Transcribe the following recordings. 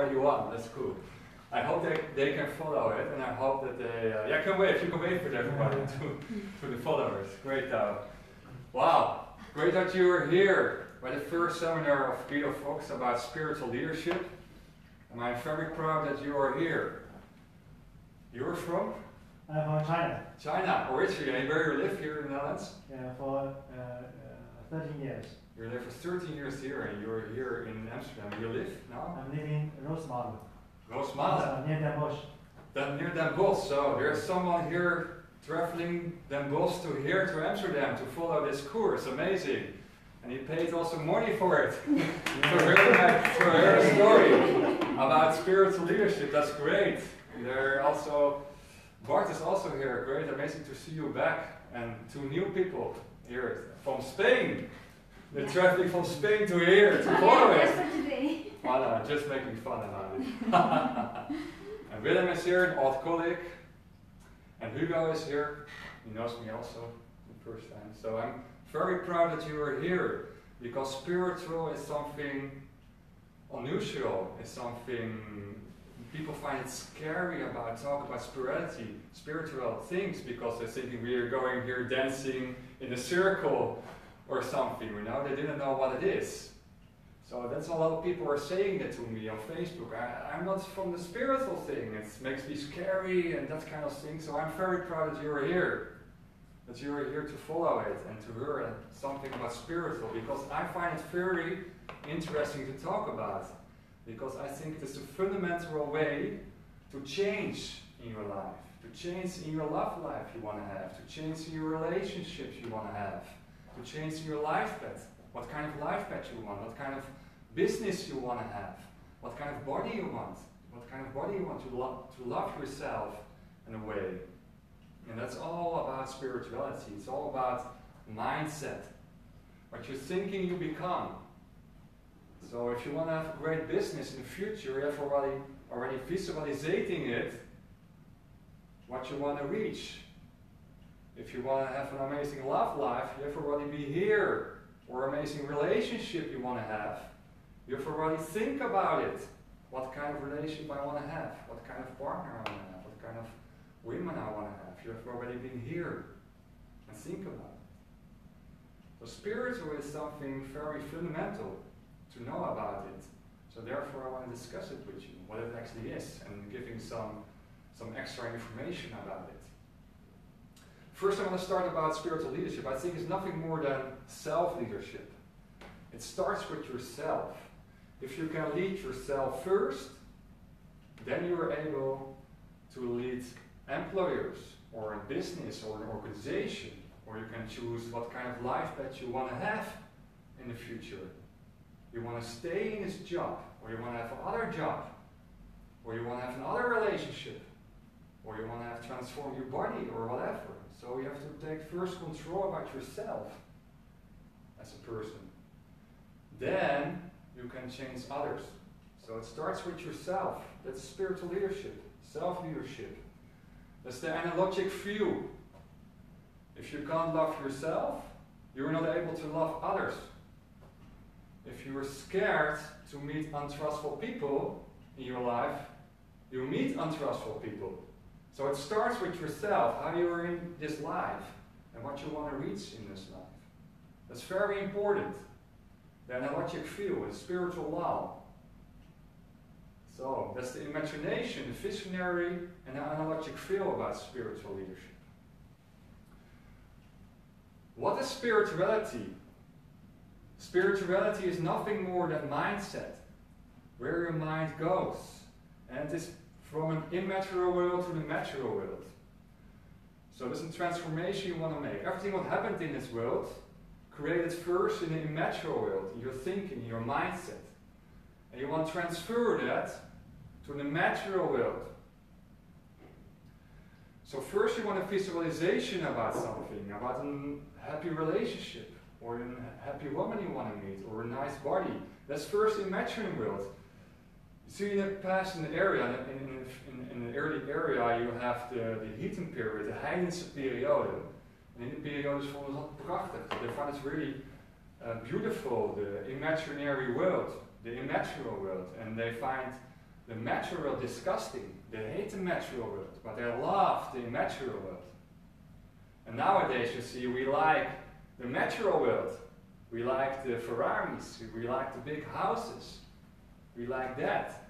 already won. That's cool. I hope they can follow it, and I hope that they. Yeah, can wave. You can wave for everybody to the followers. Great. Wow. Great that you were here by the first seminar of Guido Fox about spiritual leadership. And I'm very proud that you are here. You're from? I'm from China. China, originally. Where you live here in the Netherlands? Yeah, for 13 years. You live for 13 years here, and you're here in Amsterdam. You live now? I'm living in Roosmalen. Roosmalen? Near Den Bosch. Near Den Bosch. So there's someone here traveling Den Bosch to here to Amsterdam to follow this course. Amazing. And he paid also money for it. to hear a story about spiritual leadership. That's great. There also, Bart is also here. Great, amazing to see you back. And two new people here from Spain. They're traveling from Spain to here to follow it. Just for today. Well, just making fun about it. And Willem is here, an old colleague. And Hugo is here. He knows me also the first time. So I'm very proud that you are here. Because spiritual is something unusual. It's something people find it scary about talk about spirituality, spiritual things, because they're thinking we are going here dancing in a circle or something, you know, they didn't know what it is. So that's a lot of people are saying that to me on Facebook. I'm not from the spiritual thing, it makes me scary and that kind of thing. So I'm very proud that you're here. That you're here to follow it and to hear something about spiritual, because I find it very interesting to talk about. Because I think it's a fundamental way to change in your life, to change in your love life you want to have, to change in your relationships you want to have, to change in your life path, what kind of life path you want, what kind of business you want to have, what kind of body you want, what kind of body you want to love yourself in a way. And that's all about spirituality. It's all about mindset, what you're thinking you become. So if you want to have a great business in the future, you have already visualizing it, what you want to reach. If you want to have an amazing love life, you have already be here, or amazing relationship you want to have. You have already think about it. What kind of relationship I want to have, what kind of partner I want to have, what kind of women I want to have. You have already been here and think about it. So spiritual is something very fundamental to know about it. So therefore I want to discuss it with you, what it actually is, and giving some extra information about it. First I want to start about spiritual leadership. I think it's nothing more than self-leadership. It starts with yourself. If you can lead yourself first, then you are able to lead employers, or a business, or an organization, or you can choose what kind of life that you want to have in the future. You want to stay in this job, or you want to have another job, or you want to have another relationship, or you want to have transform your body, or whatever. So you have to take first control about yourself as a person. Then you can change others. So it starts with yourself. That's spiritual leadership, self-leadership. That's the analogic view. If you can't love yourself, you're not able to love others. If you are scared to meet untrustful people in your life, you meet untrustful people. So it starts with yourself, how you are in this life, and what you want to reach in this life. That's very important. The analogic view, the spiritual law. So that's the imagination, the visionary, and the analogic view about spiritual leadership. What is spirituality? Spirituality is nothing more than mindset, where your mind goes. And it is from an immaterial world to the material world. So there's a transformation you want to make. Everything what happened in this world, created first in the immaterial world, in your thinking, in your mindset. And you want to transfer that to the material world. So first you want a visualization about something, about a happy relationship, or a happy woman you want to meet, or a nice body. That's first in the material world. You see in the past in the area, in the early area, you have the heating period, de heidense periode. En in die periodes vonden ze dat prachtig. They found it really beautiful, the imaginary world, the immaterial world. And they find the material world disgusting. They hate the material world, but they love the immaterial world. And nowadays you see we like the material world. We like the Ferraris, we like the big houses. We like that.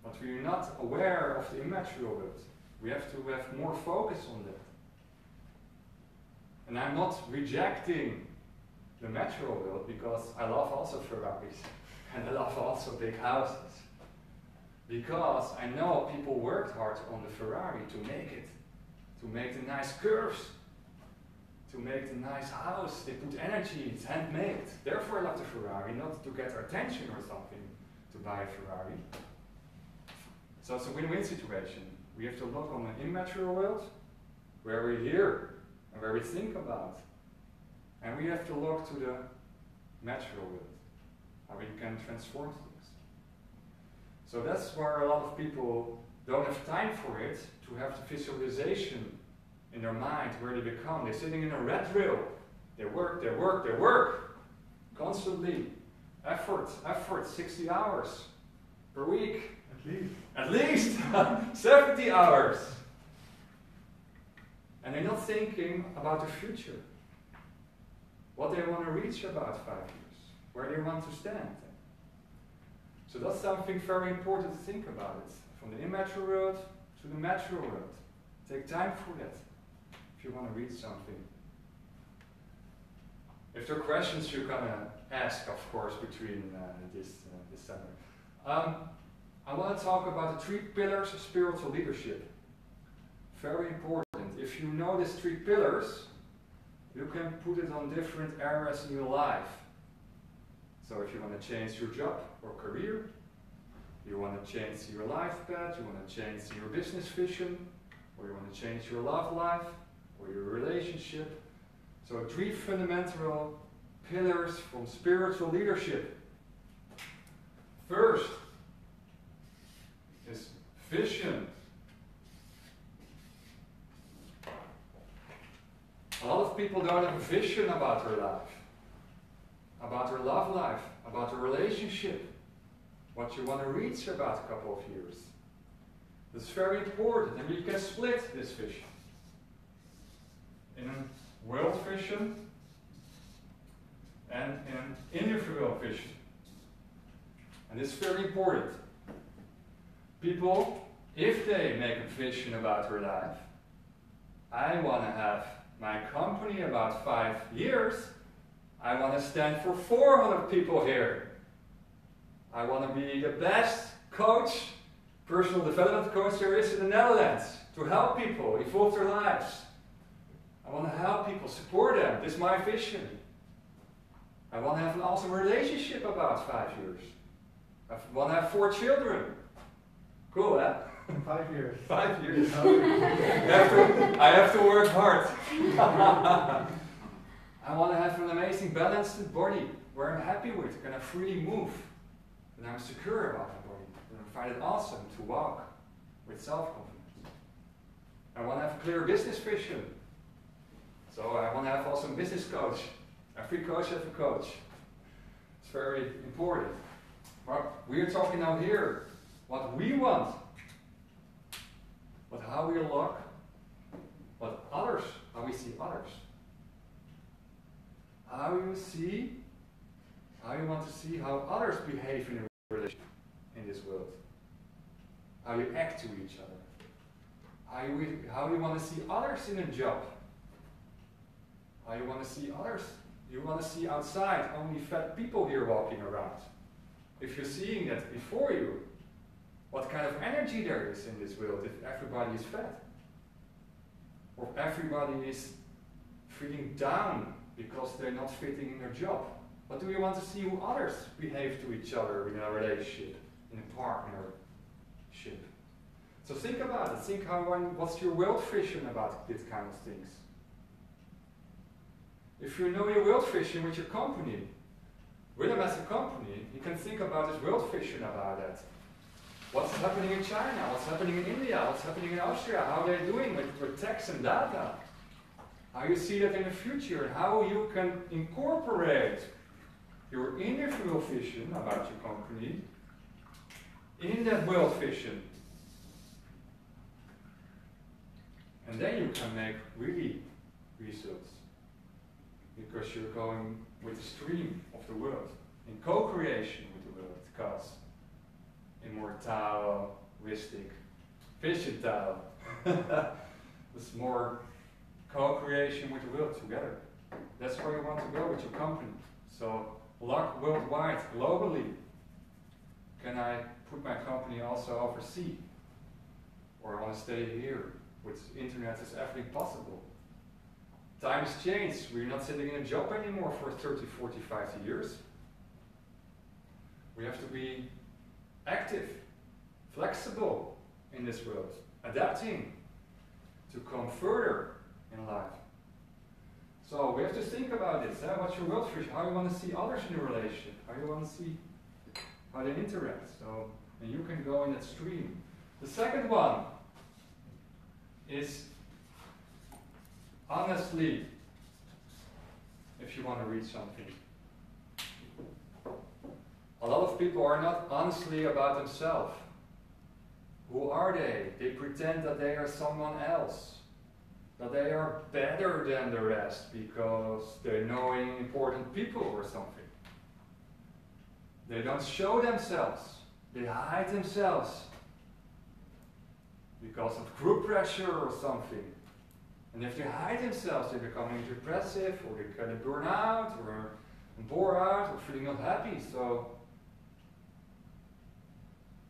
But we are not aware of the immaterial world. We have to have more focus on that. And I'm not rejecting the material world because I love also Ferraris and I love also big houses. Because I know people worked hard on the Ferrari to make it, to make the nice curves, to make the nice house. They put energy, it's handmade. Therefore I love the Ferrari, not to get attention or something to buy a Ferrari. So it's a win-win situation. We have to look on an immaterial world, where we're here, and where we think about. And we have to look to the material world, how we can transform things. So that's where a lot of people don't have time for it, to have the visualization in their mind where they become. They're sitting in a rat rail. They work, they work, they work. Constantly. Effort, 60 hours per week. At least 70 hours. And they're not thinking about the future. What they want to reach about 5 years. Where they want to stand. So that's something very important to think about it. From the immaterial world to the material world. Take time for that. If you want to read something. If there are questions you're going to ask, of course, between this seminar. I want to talk about the 3 pillars of spiritual leadership. Very important. If you know these 3 pillars, you can put it on different areas in your life. So if you want to change your job or career, you want to change your life path, you want to change your business vision, or you want to change your love life, or your relationship. So 3 fundamental pillars from spiritual leadership. First is vision. A lot of people don't have a vision about their life, about their love life, about their relationship, what you want to reach about a couple of years. That's very important, and you can split this vision in a world vision and an individual vision. And it's very important. People, if they make a vision about their life, I want to have my company about 5 years, I want to stand for 400 people here. I want to be the best coach, personal development coach there is in the Netherlands, to help people evolve their lives. I want to help people, support them. This is my vision. I want to have an awesome relationship about 5 years. I want to have 4 children. Cool, eh? 5 years. 5 years. I have to work hard. I want to have an amazing balanced body where I'm happy with, and I freely move. And I'm secure about my body. And I find it awesome to walk with self-confidence. I want to have a clear business vision. So I want to have also a business coach. Every coach has a coach. It's very important. But we're talking now here what we want. But how we look, what others, how we see others. How you want to see how others behave in a relationship in this world. How you act to each other. How you want to see others in a job. How you want to see others. You want to see outside only fat people here walking around. If you're seeing that before you, what kind of energy there is in this world if everybody is fat? Or if everybody is feeling down because they're not fitting in their job. What do you want to see how others behave to each other in a relationship, in a partnership? So think about it. Think what's your world vision about this kind of things? If you know your world vision with your company, Willem as a company, you can think about his world vision about that. What's happening in China? What's happening in India? What's happening in Austria? How they're doing with text and data? How you see that in the future, and how you can incorporate your individual vision about your company in that world vision. And then you can make really results. Because you're going with the stream of the world, in co-creation with the world, God's immortalistic vision tile. It's more co-creation with the world together. That's where you want to go with your company. So, look worldwide, globally. Can I put my company also overseas? Or I want to stay here? With internet is everything possible. Time has changed. We're not sitting in a job anymore for 30, 40, 50 years. We have to be active, flexible in this world, adapting to come further in life. So we have to think about this. What's your world vision? How you want to see others in a relationship? How you want to see how they interact? So, and you can go in that stream. The second one is honestly, if you want to read something. A lot of people are not honestly about themselves. Who are they? They pretend that they are someone else. That they are better than the rest because they're knowing important people or something. They don't show themselves. They hide themselves because of group pressure or something. And if they hide themselves, they're becoming depressive, or they kind of burn out, or bore out, or feeling not happy. So,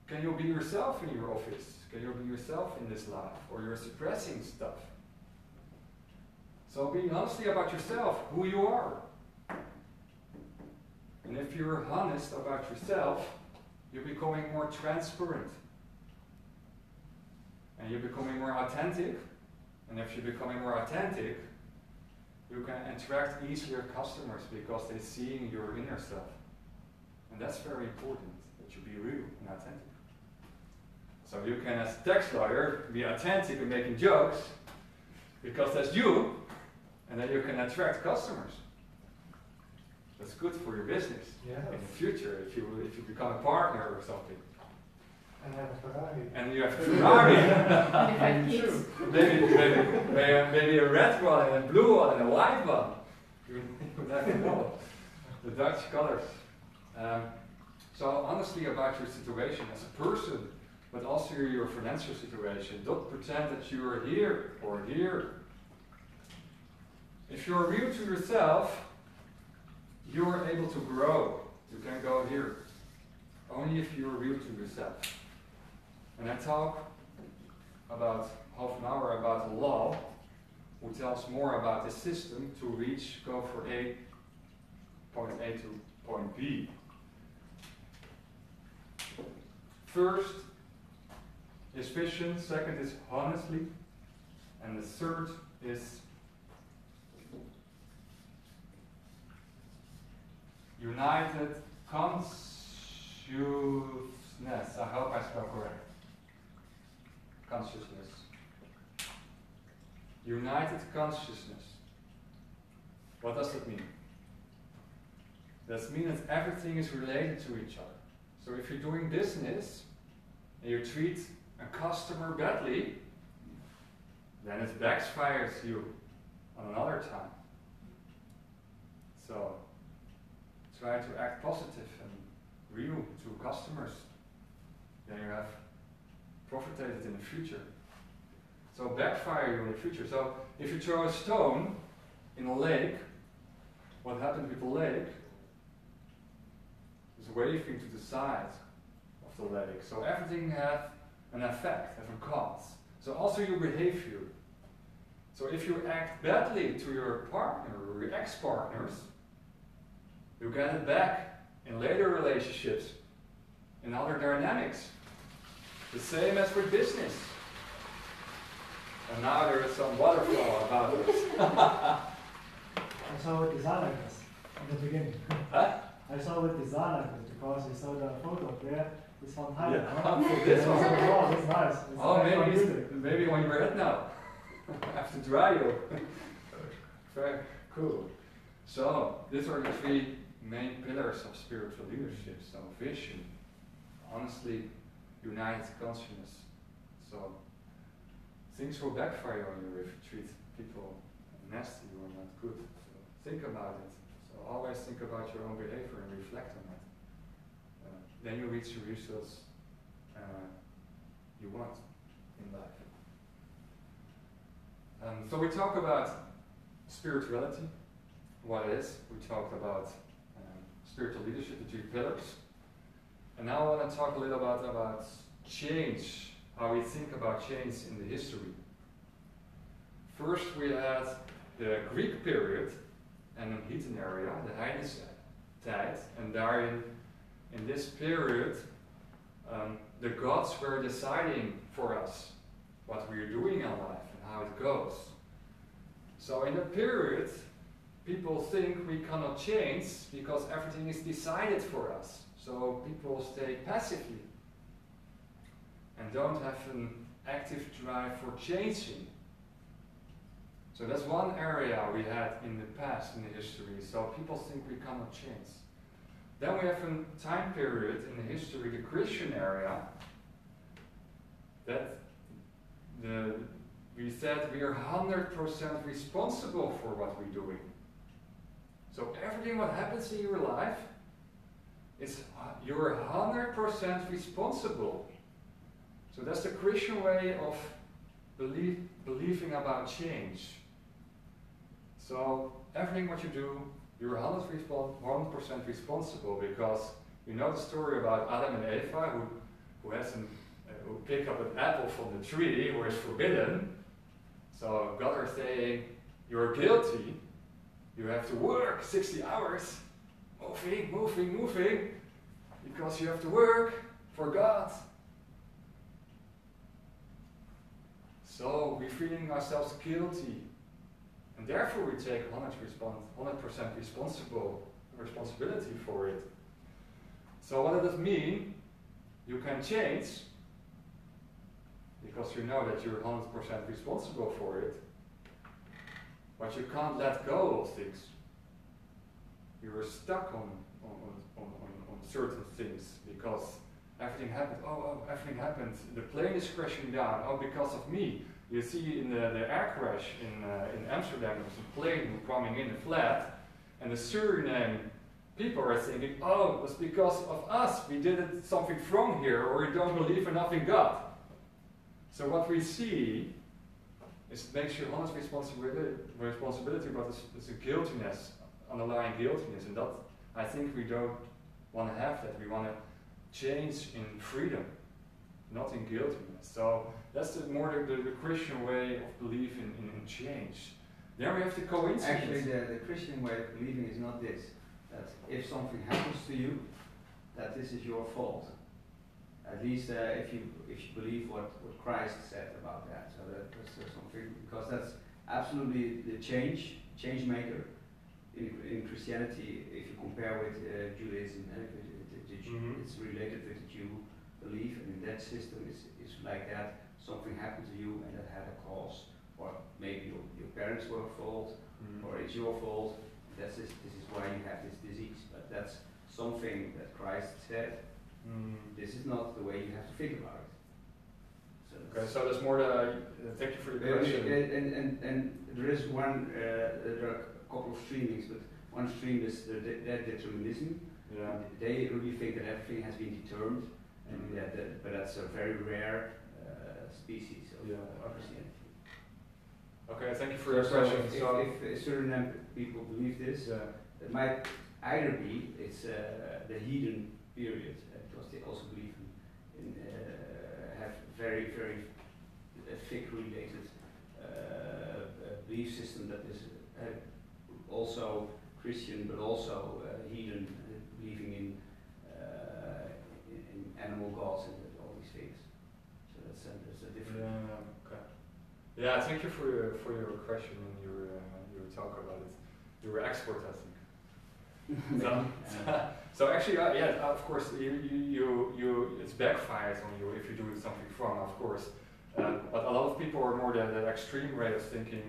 can you be yourself in your office? Can you be yourself in this life? Or you're suppressing stuff? So, be honestly about yourself, who you are. And if you're honest about yourself, you're becoming more transparent. And you're becoming more authentic. And if you're becoming more authentic, you can attract easier customers because they're seeing your inner self. And that's very important, that you be real and authentic. So you can, as a tax lawyer, be authentic and making jokes, because that's you, and then you can attract customers. That's good for your business in the future, if you become a partner or something. And have a Ferrari. And you have a Ferrari. And you have kids. maybe a red one and a blue one and a white one. You never know. The Dutch colors. So honestly about your situation as a person, but also your financial situation. Don't pretend that you are here or here. If you're real to yourself, you are able to grow. You can go here. Only if you're real to yourself. And I talk about half an hour about the law, who tells more about the system to go for point A to point B. First is vision, second is honestly, and the third is united consciousness. I hope I spell correct. Consciousness. United consciousness. What does that mean? That means that everything is related to each other. So if you're doing business and you treat a customer badly, then it backfires you on another time. So try to act positive and real to customers. Then you have profited in the future. So backfire you in the future. So if you throw a stone in a lake, what happens with the lake is waving to the side of the lake. So everything has an effect, has a cause. So also your behavior. So if you act badly to your partner or your ex-partners, you get it back in later relationships, in other dynamics. The same as with business. And now there is some waterfall about this. I saw with design like this in the beginning. Huh? I saw with design like this because I saw the photo there. It's from Thailand. Yeah, for this one. Oh, that's nice. It's maybe on your head now. I have to dry you. Very cool. So, these are the three main pillars of spiritual leadership. So, vision, honestly, united consciousness. So things will backfire on you if you treat people nasty or not good. So think about it. So always think about your own behavior and reflect on it. Then you reach the results you want in life. So we talk about spirituality, what it is. We talked about spiritual leadership, the three pillars. And now I want to talk a little bit about change, how we think about change in the history. First we had the Greek period and een Heathen area, the Heidentijd, and daarin, in this period, the gods were deciding for us what we're doing in life and how it goes. So in that period, people think we cannot change because everything is decided for us. So people stay passively and don't have an active drive for changing. So that's one area we had in the past, in the history. So people think we cannot change. Then we have a time period in the history, the Christian area, that we said we are 100% responsible for what we're doing. So everything what happens in your life, you're 100% responsible. So that's the Christian way of believing about change. So everything what you do, you're 100% responsible, because you know the story about Adam and Eva who pick up an apple from the tree where it's forbidden. So God is saying, you're guilty, you have to work 60 hours, moving, because you have to work for God. So we're feeling ourselves guilty, and therefore we take 100% responsibility for it. So what does it mean? You can change, because you know that you're 100% responsible for it, but you can't let go of things. You're stuck on certain things, because everything happened. Everything happened. The plane is crashing down. Oh, because of me. You see in the air crash in Amsterdam, there was a plane coming in a flat, and the Suriname people are thinking, oh, it was because of us. We did something wrong here, or we don't believe enough in God. So what we see is it makes you 100% responsibility, but it's a guiltiness, underlying guiltiness, and that I think we don't want to have that. We want to change in freedom, not in guiltiness. So that's more the Christian way of believing in change. Then we have the coincidence. Actually, the Christian way of believing is not this: that if something happens to you, that this is your fault. At least if you believe what Christ said about that. So that's something, because that's absolutely the change maker in Christianity. If you compare with Judaism, it's related with the Jew belief, and in that system it's like that. Something happened to you and that had a cause, or maybe your parents were at fault, or it's your fault. This is why you have this disease. But that's something that Christ said. This is not the way you have to think about it. So okay, so there's more thank you for the question. And there is one, there are a couple of streamings, but one stream is that determinism. Yeah. They really think that everything has been determined, and but that's a very rare species of Christianity. Okay, thank you for your question. If certain people believe this, it might either be it's the heathen period, because they also believe in have very thick related belief system that is also Christian, but also heathen, believing in animal gods and all these things. So that's a different. Okay. Yeah, thank you for your question and your talk about it. You were expert, I think. So actually, of course, it's backfired on you if you do something wrong, of course. But a lot of people are more the extreme way of thinking.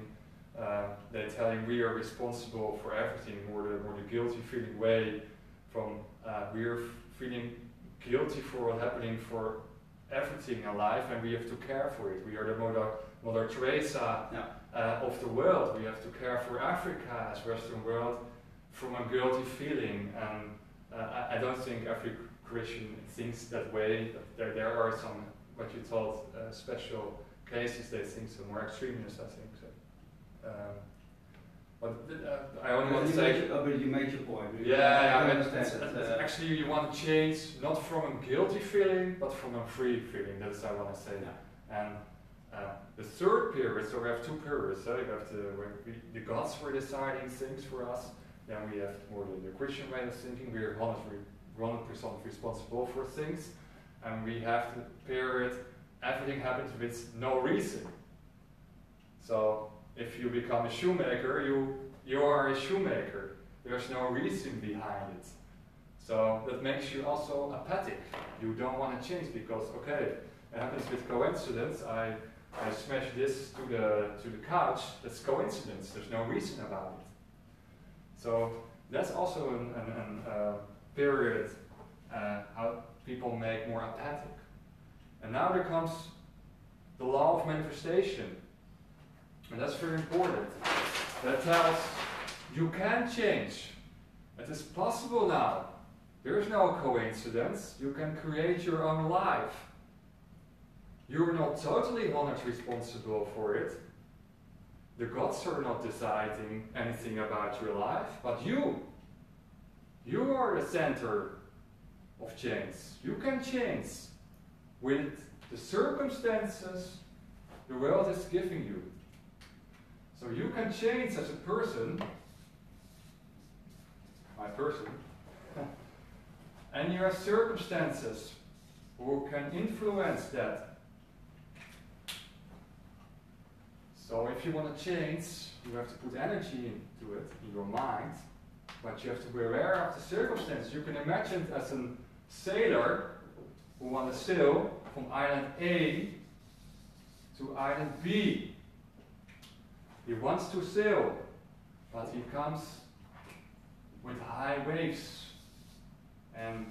They tell you we are responsible for everything, more the guilty feeling way from we're feeling guilty for what's happening for everything in life, and we have to care for it. We are the Mother Teresa Yeah. of the world. We have to care for Africa as Western world from a guilty feeling. And I don't think every Christian thinks that way. There are some, what you told, special cases they think so, more extremists, I think so. But I only want to say... But you made your point. Yeah, I understand it's actually you want to change not from a guilty feeling, but from a free feeling. That's what I want to say. Yeah. And the third period, so we have two periods. So you have the gods were deciding things for us. Then we have more the Christian way of thinking. We are 100% responsible for things. And we have the period, everything happens with no reason. So if you become a shoemaker, you are a shoemaker. There's no reason behind it. So that makes you also apathic. You don't want to change because, okay, it happens with coincidence. I smash this to the couch. That's coincidence. There's no reason about it. So that's also a period how people make more apathic. And now there comes the law of manifestation. And that's very important. That tells you can change. It is possible now. There is no coincidence. You can create your own life. You're not totally 100% responsible for it. The gods are not deciding anything about your life, but you. You are the center of change. You can change with the circumstances the world is giving you. So you can change as a person, my person, and you have circumstances who can influence that. So if you want to change, you have to put energy into it, in your mind, but you have to be aware of the circumstances. You can imagine it as a sailor who wants to sail from island A to island B. He wants to sail, but he comes with high waves and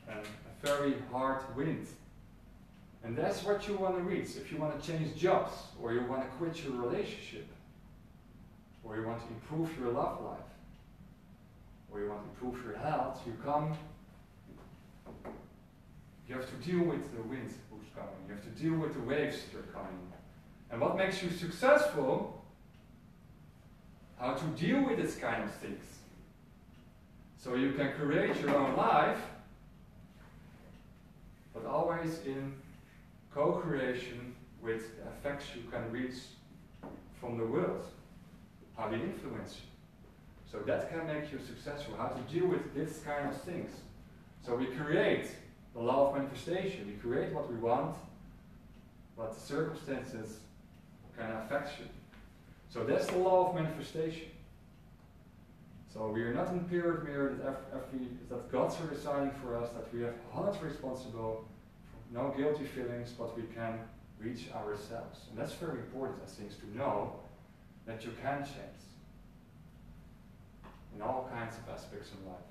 a very hard wind. And that's what you want to reach. If you want to change jobs, or you want to quit your relationship, or you want to improve your love life, or you want to improve your health, you have to deal with the wind who's coming. You have to deal with the waves that are coming. And what makes you successful? How to deal with this kind of things. So you can create your own life, but always in co-creation with the effects you can reach from the world. How they influence you. So that can make you successful. How to deal with this kind of things. So we create the law of manifestation. We create what we want, but the circumstances can affect you. So that's the law of manifestation. So we are not in a period where that gods are deciding for us, that we have 100% responsible, no guilty feelings, but we can reach ourselves. And that's very important, I think, to know that you can change in all kinds of aspects in life.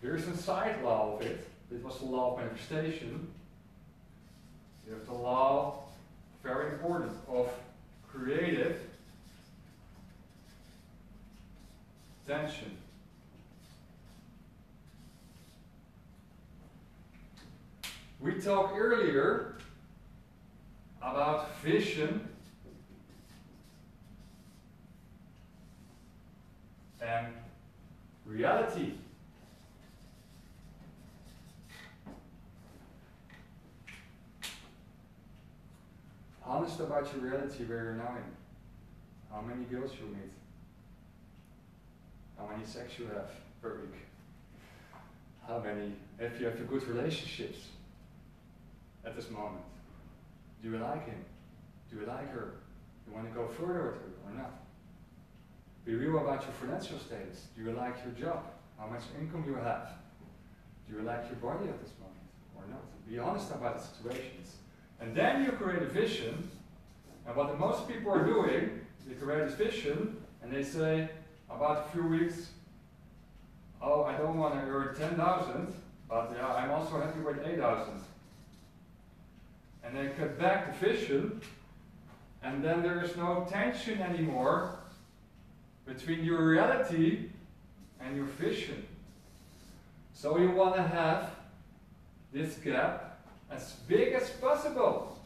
There is a side law of it. It was the law of manifestation. You have the law, very important, of creative tension. We talked earlier about vision and reality. Honest about your reality where you're now in. How many girls you meet. How many sex you have per week. How many, if you have good relationships at this moment. Do you like him? Do you like her? You want to go further with her or not? Be real about your financial status. Do you like your job? How much income you have? Do you like your body at this moment or not? Be honest about the situations. And then you create a vision, and what most people are doing, they create this vision, and they say, about a few weeks, oh, I don't want to earn 10,000, but yeah, I'm also happy with 8,000. And they cut back the vision, and then there is no tension anymore between your reality and your vision. So you want to have this gap as big as possible.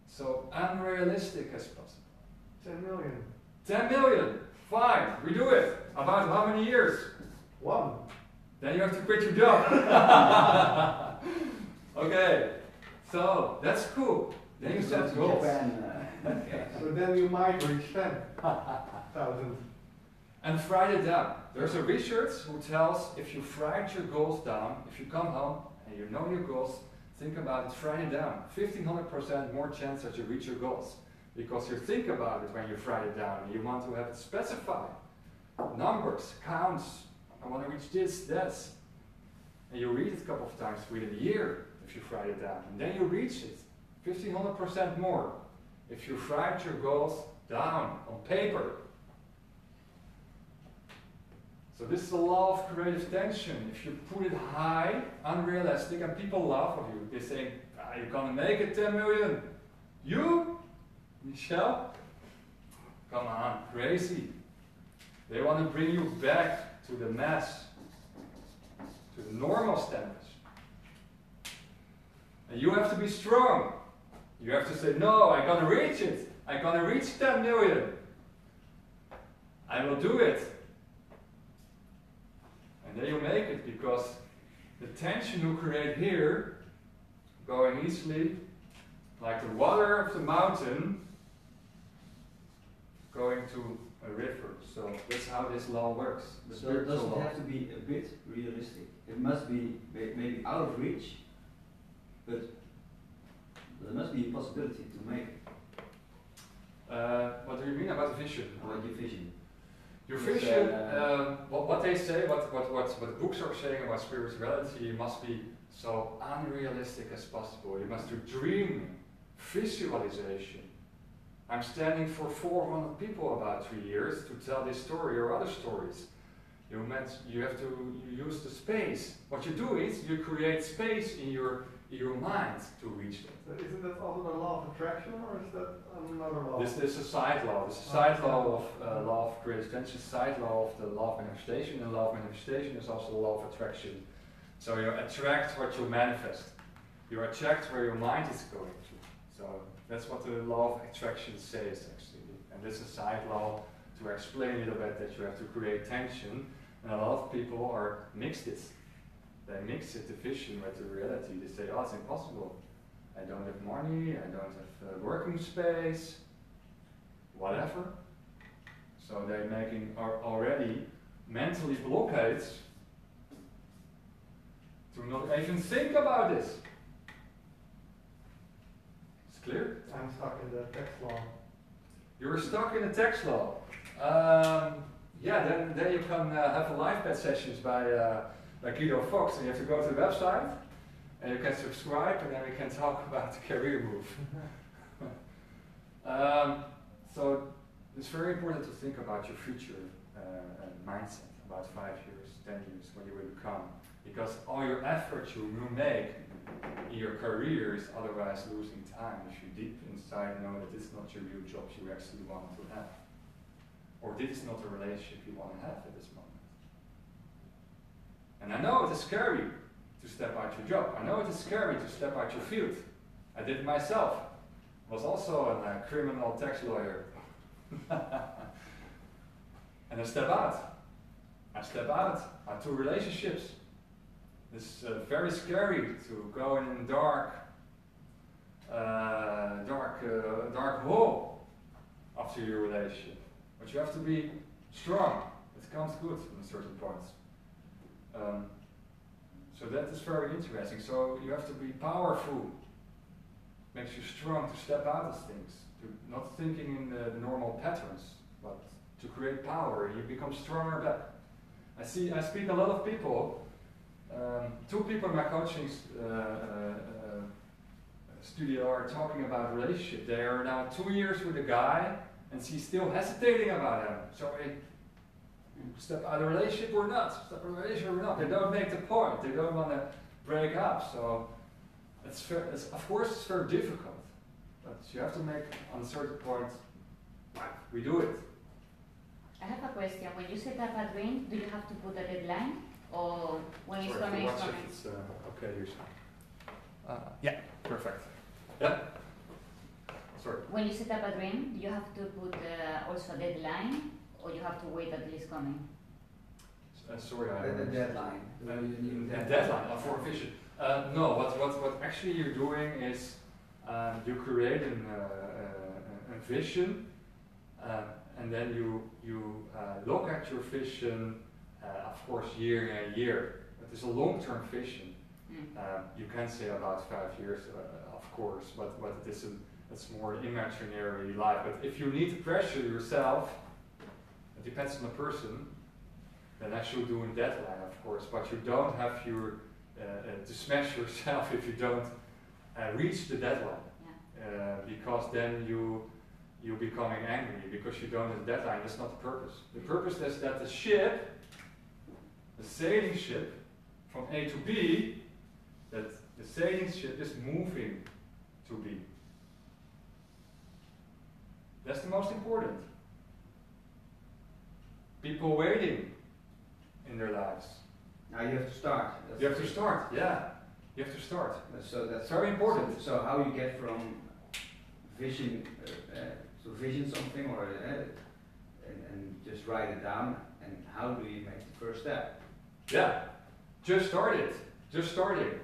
So unrealistic as possible. 10 million. 10 million. Fine, we do it. About how many years? 1. Then you have to quit your job. Okay, so that's cool. Then you set goals. So then you might reach 10,000. And write it down. There's a research who tells if you write your goals down, if you come home and you know your goals, think about it, write it down. 1500% more chance that you reach your goals. Because you think about it when you write it down and you want to have it specified. Numbers, counts, I want to reach this, that. And you read it a couple of times within a year if you write it down. And then you reach it. 1500% more. If you write your goals down on paper. So this is the law of creative tension. If you put it high, unrealistic, and people laugh at you. They say, you're gonna make it 10 million. You? Michelle? Come on, crazy. They want to bring you back to the mass, to the normal standards. And you have to be strong. You have to say, no, I'm gonna reach it. I'm gonna reach 10 million. I will do it. And then you make it, because the tension you create here, going easily, like the water of the mountain, going to a river. So that's how this law works. So it doesn't have to be a bit realistic. It must be maybe out of reach, but there must be a possibility to make it. What do you mean about the vision? About your vision. Your vision, what they say, what books are saying about spirituality, must be so unrealistic as possible. You must do dreaming, visualization. I'm standing for 400 people about 3 years to tell this story or other stories. You have to use the space. What you do is you create space in your mind to reach that. So isn't that also the law of attraction, or is that another law? This is a side law. This is a side law of law of creative tension, side law of the law of manifestation, and law of manifestation is also the law of attraction. So you attract what you manifest. You attract where your mind is going to. So that's what the law of attraction says, actually. And this is a side law to explain a little bit that you have to create tension. And a lot of people mix this. They mix it, the vision with the reality. They say, oh, it's impossible. I don't have money, I don't have working space, whatever. So they're making already mentally blockades to not even think about this. It's clear? I'm stuck in the text law. You're stuck in the text law. Yeah, then you can have a live chat sessions by Guido Fox, and you have to go to the website, and you can subscribe, and then we can talk about the career move. So it's very important to think about your future mindset, about 5 years, 10 years, what you will become. Because all your efforts you will make in your career is otherwise losing time if you deep inside know that this is not your real job you actually want to have. Or this is not a relationship you want to have at this moment. And I know it is scary to step out your job. I know it is scary to step out your field. I did it myself. I was also a criminal tax lawyer. And I step out. I step out to relationships. It's very scary to go in a dark hole after your relationship. But you have to be strong. It comes good at certain points. So that is very interesting. So you have to be powerful. Makes you strong to step out of things. To not thinking in the normal patterns, but to create power. You become stronger back. I speak a lot of people. 2 people in my coaching studio are talking about relationship. They are now 2 years with a guy, and she's still hesitating about him. So Step out of a relationship or not? Step out of a relationship or not? They don't make the point. They don't want to break up. So of course it's very difficult, but you have to make on a certain point. We do it. I have a question. When you set up a dream, do you have to put a deadline, or when it's Sorry, coming, it's if coming? it's okay, you yeah, perfect. Yeah. Sorry. When you set up a dream, do you have to put also a deadline, or you have to wait until it's coming? Sorry, The deadline. A deadline for a vision. No, what actually you're doing is you create a vision, and then you look at your vision, of course, year in year. It is a long-term vision. You can say about 5 years, of course, but it's more imaginary life. But if you need to pressure yourself, it depends on the person. Then I should do a deadline, of course, but you don't have to smash yourself if you don't reach the deadline, because then you're becoming angry because you don't have a deadline. That's not the purpose. The purpose is that the ship, the sailing ship, from A to B, that the sailing ship is moving to B. That's the most important. People waiting in their lives. Now you have to start. You have to start, yeah. You have to start. So that's very important. So how you get from vision to vision something, or and just write it down, and how do you make the first step? Yeah, just started. Just starting.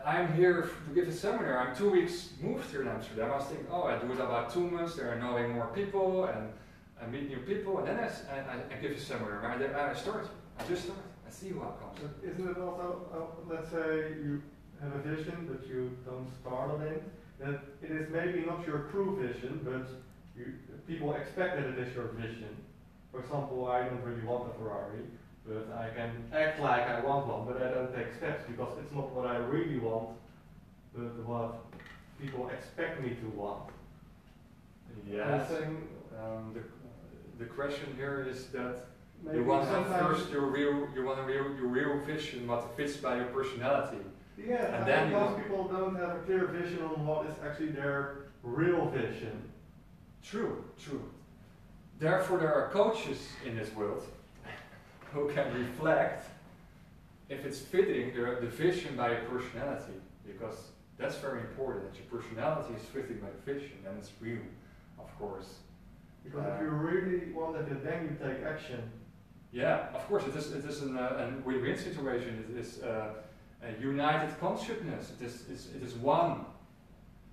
I'm here to give a seminar. I'm 2 weeks moved here in Amsterdam. I was thinking, I do it about 2 months. There are knowing more people and I meet new people, and then I give a seminar. I start. I just start. I see what comes. But isn't it also, let's say you have a vision, but you don't start on it, that it is maybe not your true vision, but people expect that it is your vision. For example, I don't really want a Ferrari, but I can act like I want one, but I don't take steps because it's not what I really want, but what people expect me to want. Yes. The question here is that you want to have first your real vision, what fits by your personality. Yeah, and then most people don't have a clear vision on what is actually their real vision. True. Therefore, there are coaches in this world who can reflect if it's fitting the vision by your personality, because that's very important, that your personality is fitting by the vision, and it's real, of course. Because if you really want it, then you take action. Yeah, of course, it is a win-win situation. It is a united consciousness. It is one.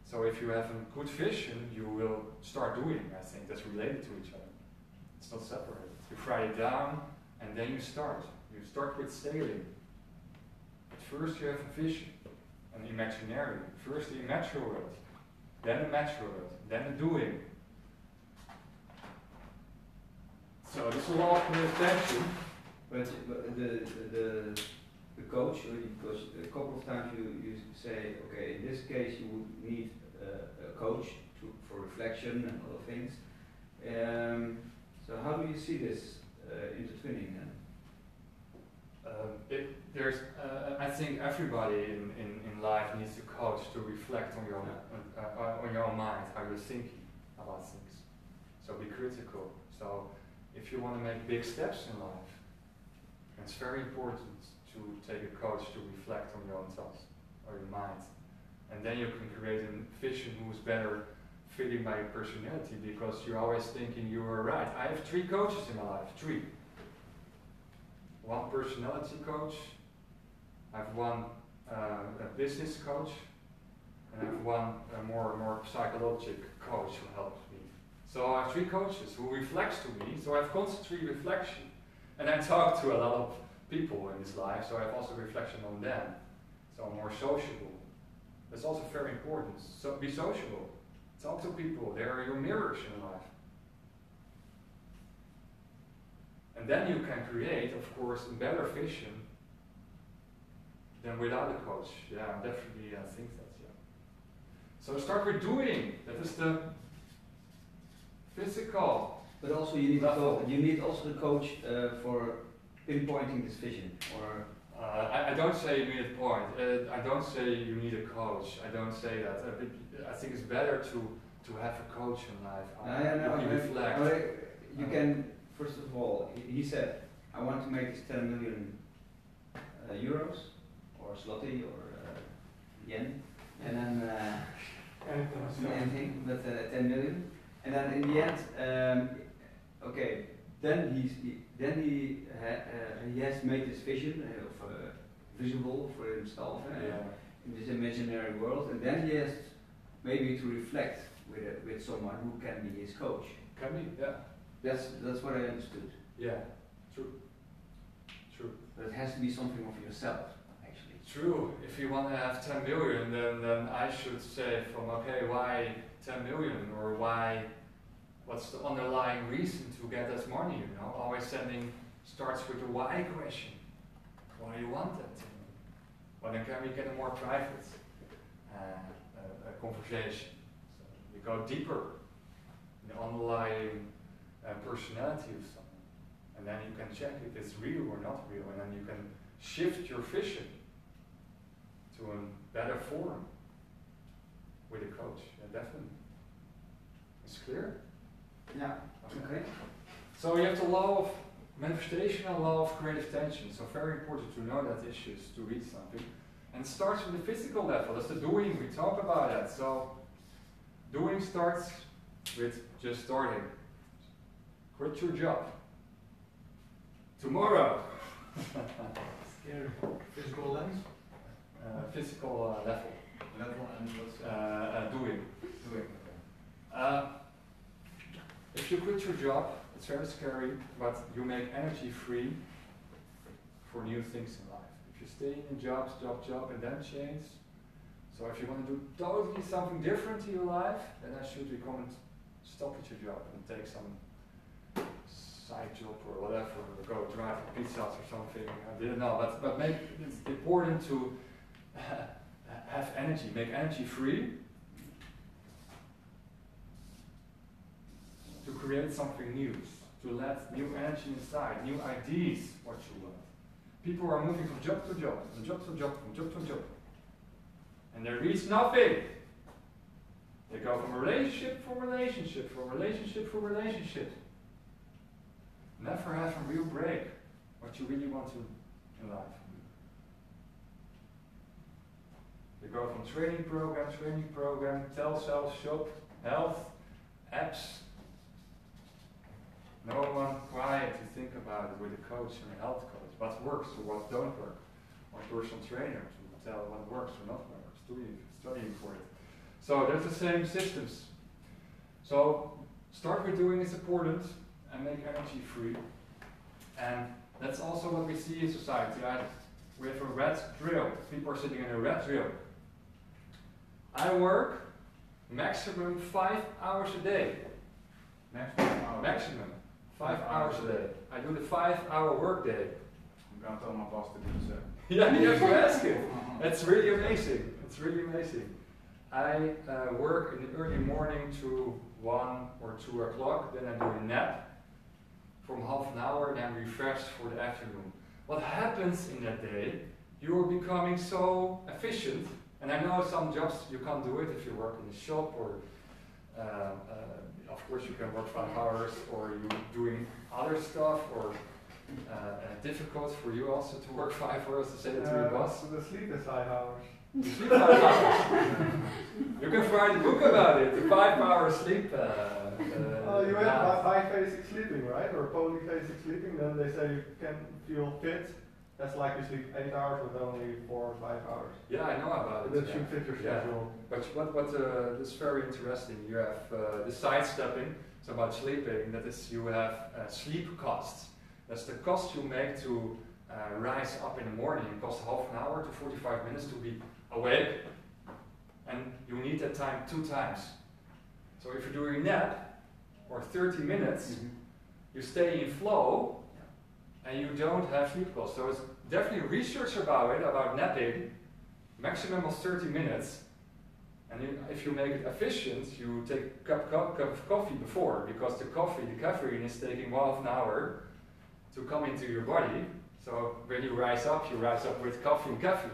So if you have a good vision, you will start doing. I think that's related to each other. It's not separated. You write it down, and then you start. You start with sailing. But first you have a vision, an imaginary. First the imaginary world, then the natural world, then the doing. So this is a lot of attention. But the coach, because a couple of times you say, okay, in this case you would need a coach for reflection and other things. So how do you see this intertwining then? I think everybody in life needs a coach to reflect on your own mind, how you're thinking about things. So be critical. So if you want to make big steps in life, it's very important to take a coach to reflect on your own thoughts or your mind. And then you can create a vision who's better fitting by your personality, because you're always thinking you are right. I have 3 coaches in my life, 3. One personality coach, I have one a business coach, and I have one more psychological coach who helps me. So I have 3 coaches who reflects to me, so I have constantly reflection. And I talk to a lot of people in this life, so I have also reflection on them. So I'm more sociable. That's also very important. So be sociable. Talk to people. They are your mirrors in life. And then you can create, of course, a better vision than without a coach. Yeah, definitely I think that, yeah. So start with doing. That is the physical But also you need also the coach for pinpointing this vision, or I don't say you need a point. I don't say you need a coach. I don't say that. I think it's better to have a coach in life. You reflect. You can, first of all, he said, I want to make this 10 million euros, or zloty, or yen, and then anything, but 10 million. And then in the end, okay, then he has made this vision of visible for himself in this imaginary world, and then he has maybe to reflect with someone who can be his coach. Can be, yeah. That's what I understood. Yeah, true. But it has to be something of yourself, actually. True. If you want to have 10 million, then I should say why 10 million, or what's the underlying reason to get that money, Always starts with the why question. Why you want that? Well, then can we get a more private conversation? So we go deeper in the underlying personality of someone. And then you can check if it's real or not real, and then you can shift your vision to a better form with a coach. Yeah, definitely. It's clear? Yeah. Okay. So you have the law of manifestation and law of creative tension. So very important to know that issues to read something. And it starts with the physical level. That's the doing. We talk about that. So doing starts with just starting. Quit your job. Tomorrow. Scary. Physical lens? Physical level. Level and what's Doing. doing. If you quit your job, it's very scary, but you make energy free for new things in life. If you stay in a job, and then change. So if you want to do totally something different in your life, then I should recommend stop at your job and take some side job or whatever, or go drive pizzas or something. I didn't know, but it's important to have energy, make energy free, to create something new, to let new energy inside, new ideas, what you want. People are moving from job to job, from job to job, from job to job. And they reach nothing. They go from relationship for relationship, for relationship for relationship. Never have a real break, what you really want to in life. They go from training program, tell self, shop, health, apps. No one quiet to think about it with a coach and a health coach. What works or what don't work. Or personal trainer to tell what works or not works. Studying for it. So there's the same systems. So start with doing is important and make energy free. And that's also what we see in society. We have a red drill. People are sitting in a red drill. I work maximum 5 hours a day. Maximum 5 hours a day. I do the 5-hour work day. I'm going to tell my boss to do the same. Yeah, you have to ask him. It's really amazing. It's really amazing. I work in the early morning to 1 or 2 o'clock. Then I do a nap from half an hour, then refresh for the afternoon. What happens in that day? You're becoming so efficient. And I know some jobs you can't do it if you work in a shop, or of course you can work 5 hours, or you're doing other stuff, or difficult for you also to work 5 hours to say that to your boss. So the sleep is 5 hours. You sleep 5 hours. You can write a book about it, the 5-hour sleep. You have biphasic sleeping, right? Or polyphasic sleeping, then they say you can feel fit. That's like you sleep 8 hours with only 4 or 5 hours. Yeah, I know about it. That should fit your schedule. But what is very interesting, you have the sidestepping, it's about sleeping, that is you have sleep costs. That's the cost you make to rise up in the morning. It costs half an hour to 45 minutes to be awake, and you need that time 2 times. So if you're doing a nap, or 30 minutes, you stay in flow, and you don't have sleep costs. So it's definitely research about it, about napping, maximum of 30 minutes, And if you make it efficient, you take a cup of coffee before, because the caffeine is taking half an hour to come into your body. So when you rise up with coffee and caffeine.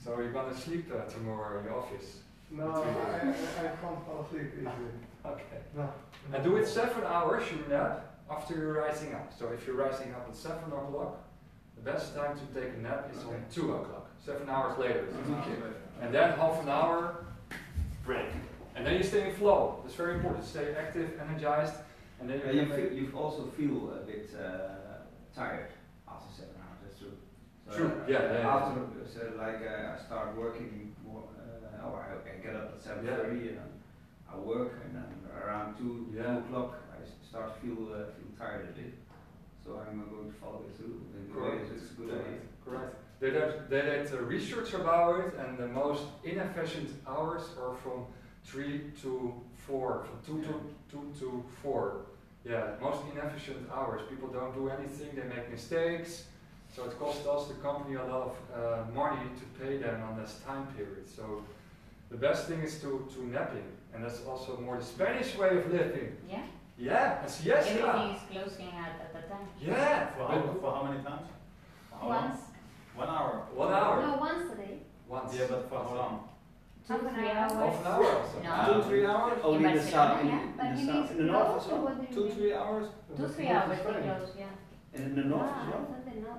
So you're gonna sleep tomorrow in the office. No, I can't fall asleep easily. Okay. No. And do it 7 hours, you nap, after you're rising up. So if you're rising up at 7 o'clock, the best time to take a nap is on 2 o'clock, 7 hours later. And then half an hour break. And then you stay in flow. That's very important. Stay active, energized, and then you also feel a bit tired after 7 hours. That's true. So true. After, I start working more, or I get up at 7:30 and I work, and then around 2 o'clock I start to feel tired a bit. So I'm going to follow it through. It's a good idea. Correct. They did research about it, and the most inefficient hours are from 3 to 4, from 2 to 4. Yeah, most inefficient hours. People don't do anything, they make mistakes. So it costs us, the company, a lot of money to pay them on this time period. So the best thing is to napping. And that's also more the Spanish way of living. Yeah? Yeah, it's siesta. Everything is closing at the time. Yeah. For how many times? How long? Once. 1 hour. 1 hour. No, once a day. Once. Yeah, but for how long? 2-3 hours. Half an hour or so. No. 2-3 hours? In Only in the Barcelona, south. yeah. But In he the means south. In the north as close, or well? what do you 2-3 hours? 2-3 hours they close, yeah. And in the north as Ah, well? I thought they know.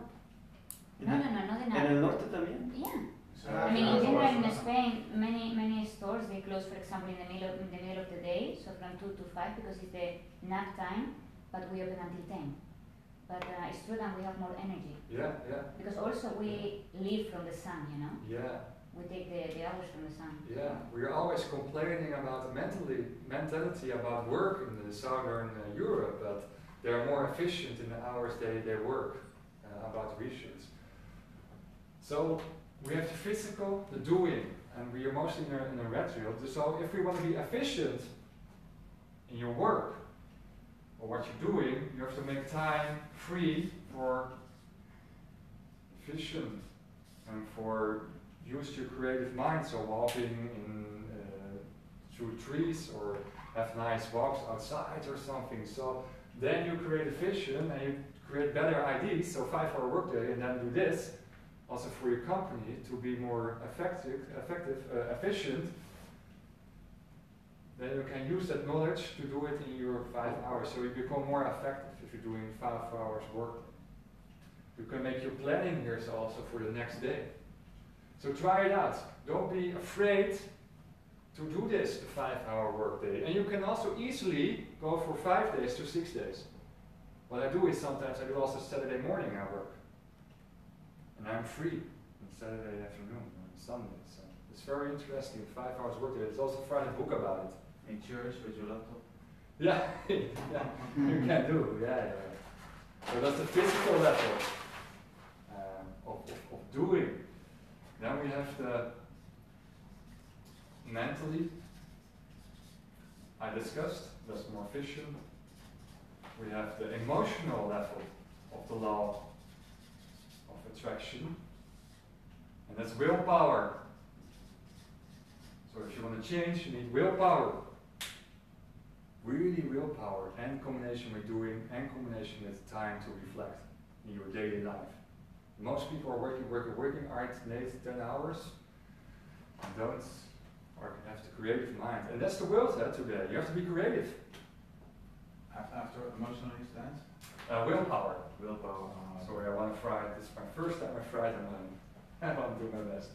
No, not En enough. el norte también? Yeah. So I mean, in general, in Spain, many stores they close, for example, in the middle of the day, so from 2 to 5, because it's the nap time, but we open until 10. But it's true that we have more energy, Yeah. because also we live from the sun, you know. Yeah. We take the hours from the sun. Yeah, we're always complaining about the mentality about work in the southern Europe, but they're more efficient in the hours they work, about research. So we have the physical, the doing, and we are mostly in a red field. So if we want to be efficient in your work, or what you're doing, you have to make time free for efficient and for use your creative mind, so walking in through trees or have nice walks outside or something. So then you create a vision and you create better ideas. So 5-hour workday, and then do this also for your company to be more efficient. Then you can use that knowledge to do it in your 5 hours. So you become more effective if you're doing 5 hours work. You can make your planning here also for the next day. So try it out. Don't be afraid to do this, the 5-hour workday. And you can also easily go for 5 days to 6 days. What I do is sometimes I do also Saturday morning I work. And I'm free on Saturday afternoon or on Sunday. So it's very interesting, 5 hours workday. There's also write a book about it. In church with your laptop? Yeah, yeah, you can do, yeah. So that's the physical level of doing. Then we have the mentally, I discussed, that's more efficient. We have the emotional level of the law of attraction, and that's willpower. So if you want to change, you need willpower. Really willpower, and combination with doing, and combination with time to reflect in your daily life. Most people are working hard, 10 hours, and don't, or have the creative mind. And that's the world today. You have to be creative. After emotionally stands? Willpower. Willpower. Sorry, I want to fry it. This is my first time I fried, and I want to do my best.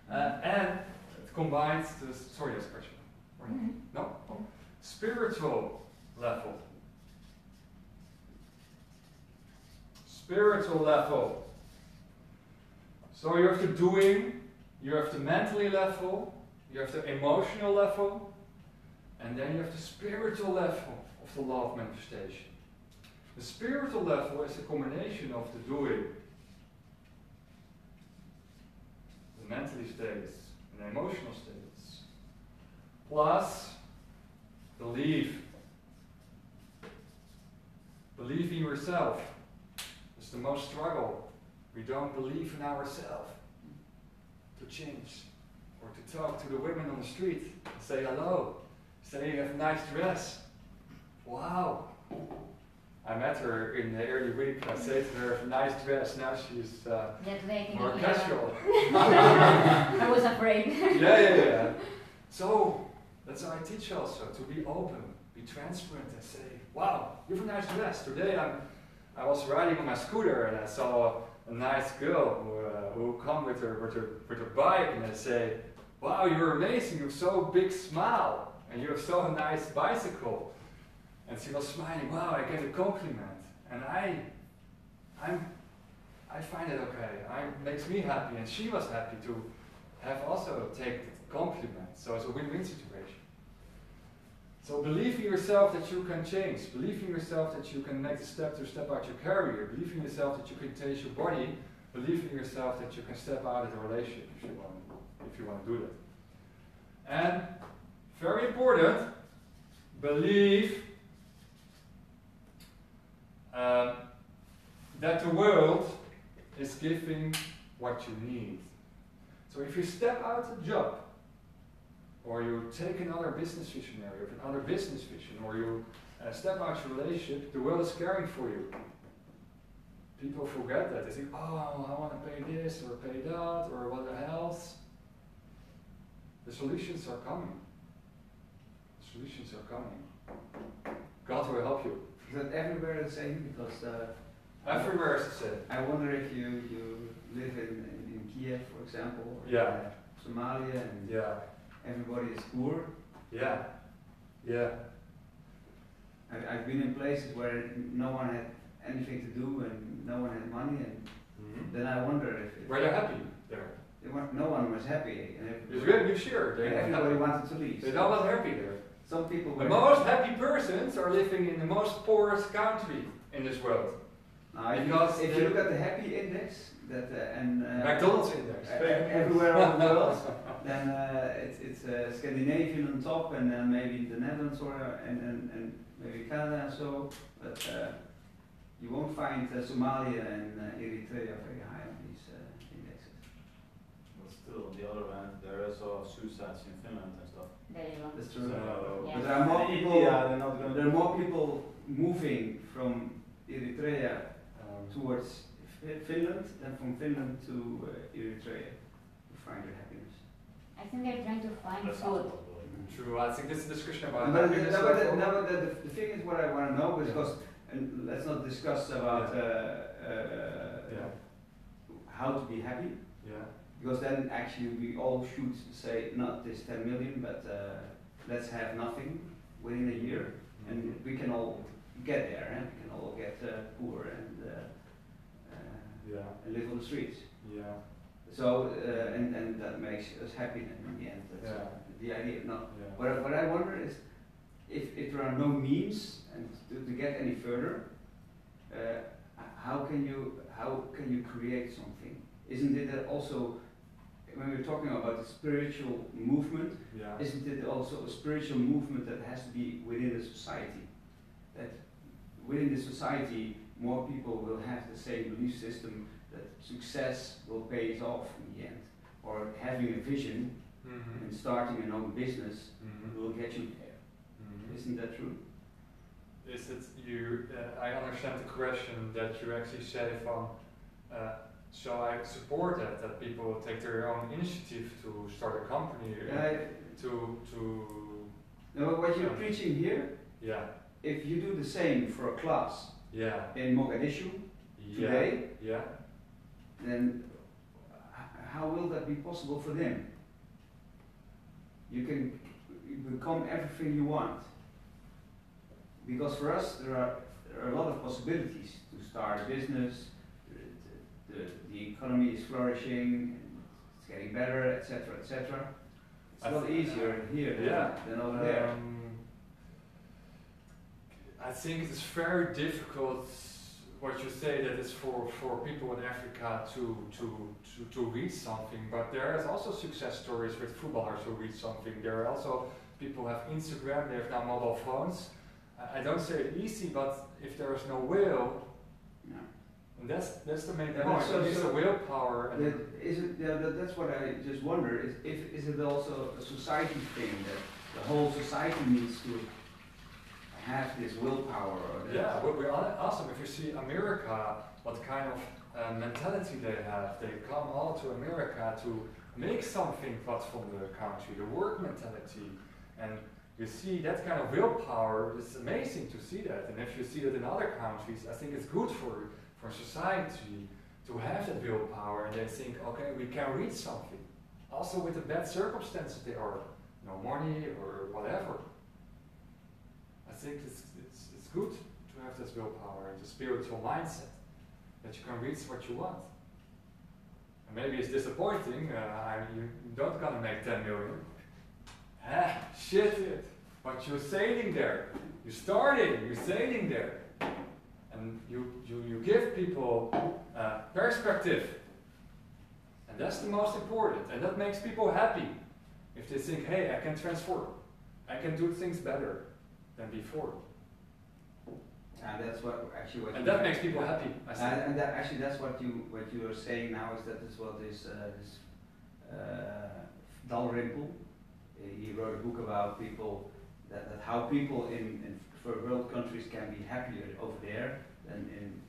And it combines the, sorry, that's a question. Or not? No? Oh. Spiritual level. Spiritual level. So you have the doing, you have the mentally level, you have the emotional level, and then you have the spiritual level of the law of manifestation. The spiritual level is a combination of the doing, the mentally states, and the emotional states, plus believe. Believe in yourself. It's the most struggle. We don't believe in ourselves to change. or to talk to the women on the street, say hello, say you have a nice dress. Wow. I met her in the early week. I say to her, a nice dress. Now she's more casual. I was afraid. Yeah. So that's how I teach also, to be open, be transparent, and say, wow, you have a nice dress. Today I was riding on my scooter and I saw a nice girl who come with her bike, and I say, wow, you're amazing. You have so big smile, and you have so nice bicycle. And she was smiling. Wow, I get a compliment, and I find it okay. It makes me happy, and she was happy to have also take the compliment. So it's a win-win situation. So believe in yourself that you can change. Believe in yourself that you can make the step to step out your career. Believe in yourself that you can change your body. Believe in yourself that you can step out of the relationship if you want to do that. And very important, believe that the world is giving what you need. So if you step out of a job, or you take another business visionary, or another business vision, or you step out of your relationship, the world is caring for you. People forget that. They think, oh, I want to pay this, or pay that, or what else. The solutions are coming. The solutions are coming. God will help you. Is that everywhere the same? Because everywhere is the same. I wonder if you live in Kiev, for example, or Yeah. Somalia, and Yeah. everybody is poor. Yeah. Yeah. I've been in places where no one had anything to do and no one had money, and then I wonder if Were they happy there? no one was happy, and You're sure they're not everybody happy. wanted to leave. They're not happy there. Some people The were most happy persons are living in the most poorest country in this world. Because if you look at the happy index, that McDonald's index. everywhere around the world, then it's Scandinavian on top, and maybe the Netherlands and maybe Canada and so, but you won't find Somalia and Eritrea very high on these indexes. But still, on the other hand, there are also suicides in Finland and stuff. There you go. That's true. So, Yeah. But there are more in people. India, they're not going There are more people moving from Eritrea towards Finland than from Finland to Eritrea to find their happiness. I think they're trying to find That's food. True, I think this is a discussion about But happiness. the thing is what I want to know, because and let's not discuss about how to be happy, Yeah. because then actually we all should say not this 10 million, but let's have nothing within a year, and we can all get there, and we can all get poor and live on the streets. Yeah. So and that makes us happy in the end. That's the idea. No. Yeah. What I wonder is if there are no means and to get any further, how can you create something? Isn't it also, when we're talking about the spiritual movement, Yeah. isn't it also a spiritual movement that has to be within the society? That within the society more people will have the same belief system that success will pay it off in the end, or having a vision and starting an own business will get you there. Isn't that true? Is it you? I understand the question that you actually say from. So I support that people take their own initiative to start a company. No, what you're preaching here, Yeah. if you do the same for a class Yeah. in Mogadishu today, Yeah. then how will that be possible for them? You can become everything you want. Because for us, there are a lot of possibilities to start a business. The economy is flourishing, it's getting better, etc., etc. It's a lot easier here than over there. I think it's very difficult what you say that it's for people in Africa to read something, but there is also success stories with footballers who read something. There are also people who have Instagram, they have now mobile phones. I don't say it easy, but if there is no will, And that's the main Yeah, point. so- It needs so a willpower. And that's what I just wonder. Is it also a society thing that the whole society needs to have this willpower? Or that yeah, we're awesome. If you see America, what kind of mentality they have. They come all to America to make something what's from the country, the work mentality. And you see that kind of willpower. It's amazing to see that. And if you see that in other countries, I think it's good for society to have that willpower, and they think, okay, we can reach something. Also with the bad circumstances there are, no money or whatever. I think it's good to have this willpower and the spiritual mindset that you can reach what you want. And maybe it's disappointing, you don't gonna make 10 million. Shit it. But you're sailing there. You're sailing there. And you give people perspective. And that's the most important. And that makes people happy. If they think, hey, I can transform. I can do things better than before. And that's what actually what. And that makes people happy. I think. And that actually that's what you are saying now is that is what this Dalrymple, he wrote a book about people that how people in third world countries can be happier over there than in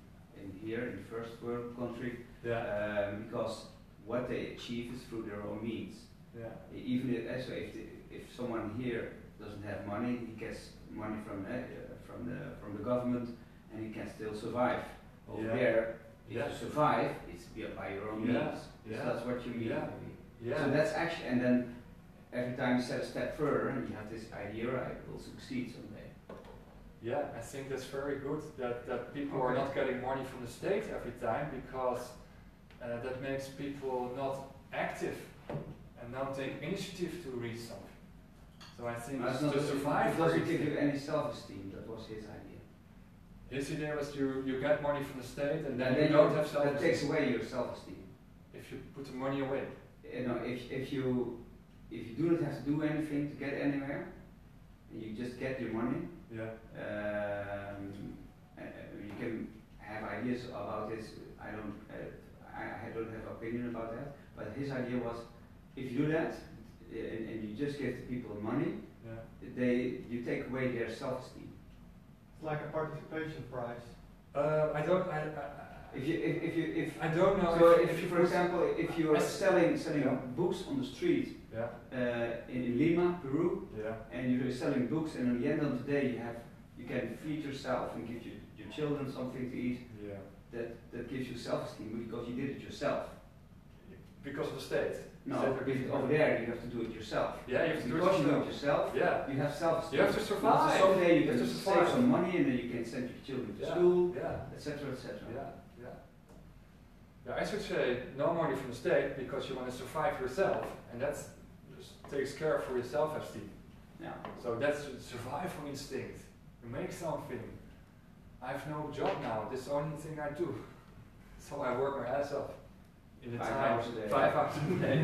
here in first world country. Yeah. Because what they achieve is through their own means. Yeah. Even if someone here doesn't have money, he gets money from the government, and he can still survive. Over there, if you survive, it's by your own means. Yeah. So that's what you mean. Yeah. Maybe. Yeah. So that's actually, and then every time you set a step further, and you have this idea, I will succeed someday. Yeah, I think that's very good that people are not getting money from the state every time, because that makes people not active and not take initiative to reach something. So I think to survive, it doesn't give you any self-esteem. That was his idea. His idea was you get money from the state and then And you don't have self-esteem. that takes away your self-esteem. If you put the money away. You know, if you do not have to do anything to get anywhere, and you just get your money, Yeah. you can have ideas about this. I don't have opinion about that. But his idea was, if you do that, and you just give the people money, you take away their self-esteem. It's like a participation prize. I don't know. So if you, for example, if you are selling books on the street in Lima, Peru, and you're selling books, and at the end of the day you can feed yourself and give your children something to eat. That gives you self-esteem because you did it yourself. Because of the state. No, over there you have to do it yourself. Yeah, you have to do it because you do yourself. it yourself. Yeah. You have self-esteem. You have to survive. So someday you can have to save survive. some money, and then you can send your children to school, etc., etc. Yeah, I should say no money from the state because you want to survive yourself, and that takes care for your self-esteem. Yeah. So that's survival instinct. You make something. I have no job now. This is the only thing I do. So I work my ass off. In the 5 time, hours a day. 5 hours a day.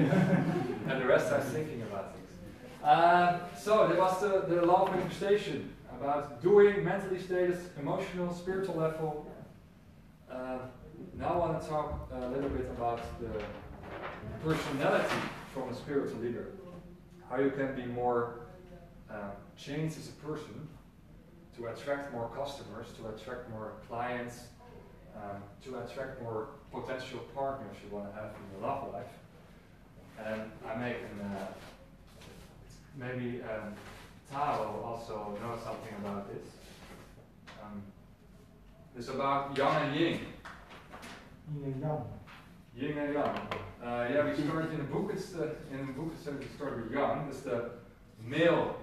And the rest I'm thinking about things. So there was the law of manifestation about doing, mentally status, emotional, spiritual level. Now I want to talk a little bit about the personality from a spiritual leader. How you can be more changed as a person to attract more customers, to attract more clients, to attract more potential partners you want to have in your love life. And I make maybe Tao also knows something about this. It's about yang and yin. Yin and yang. Yin and yang. We started in a book. It says we started with yang. It's the male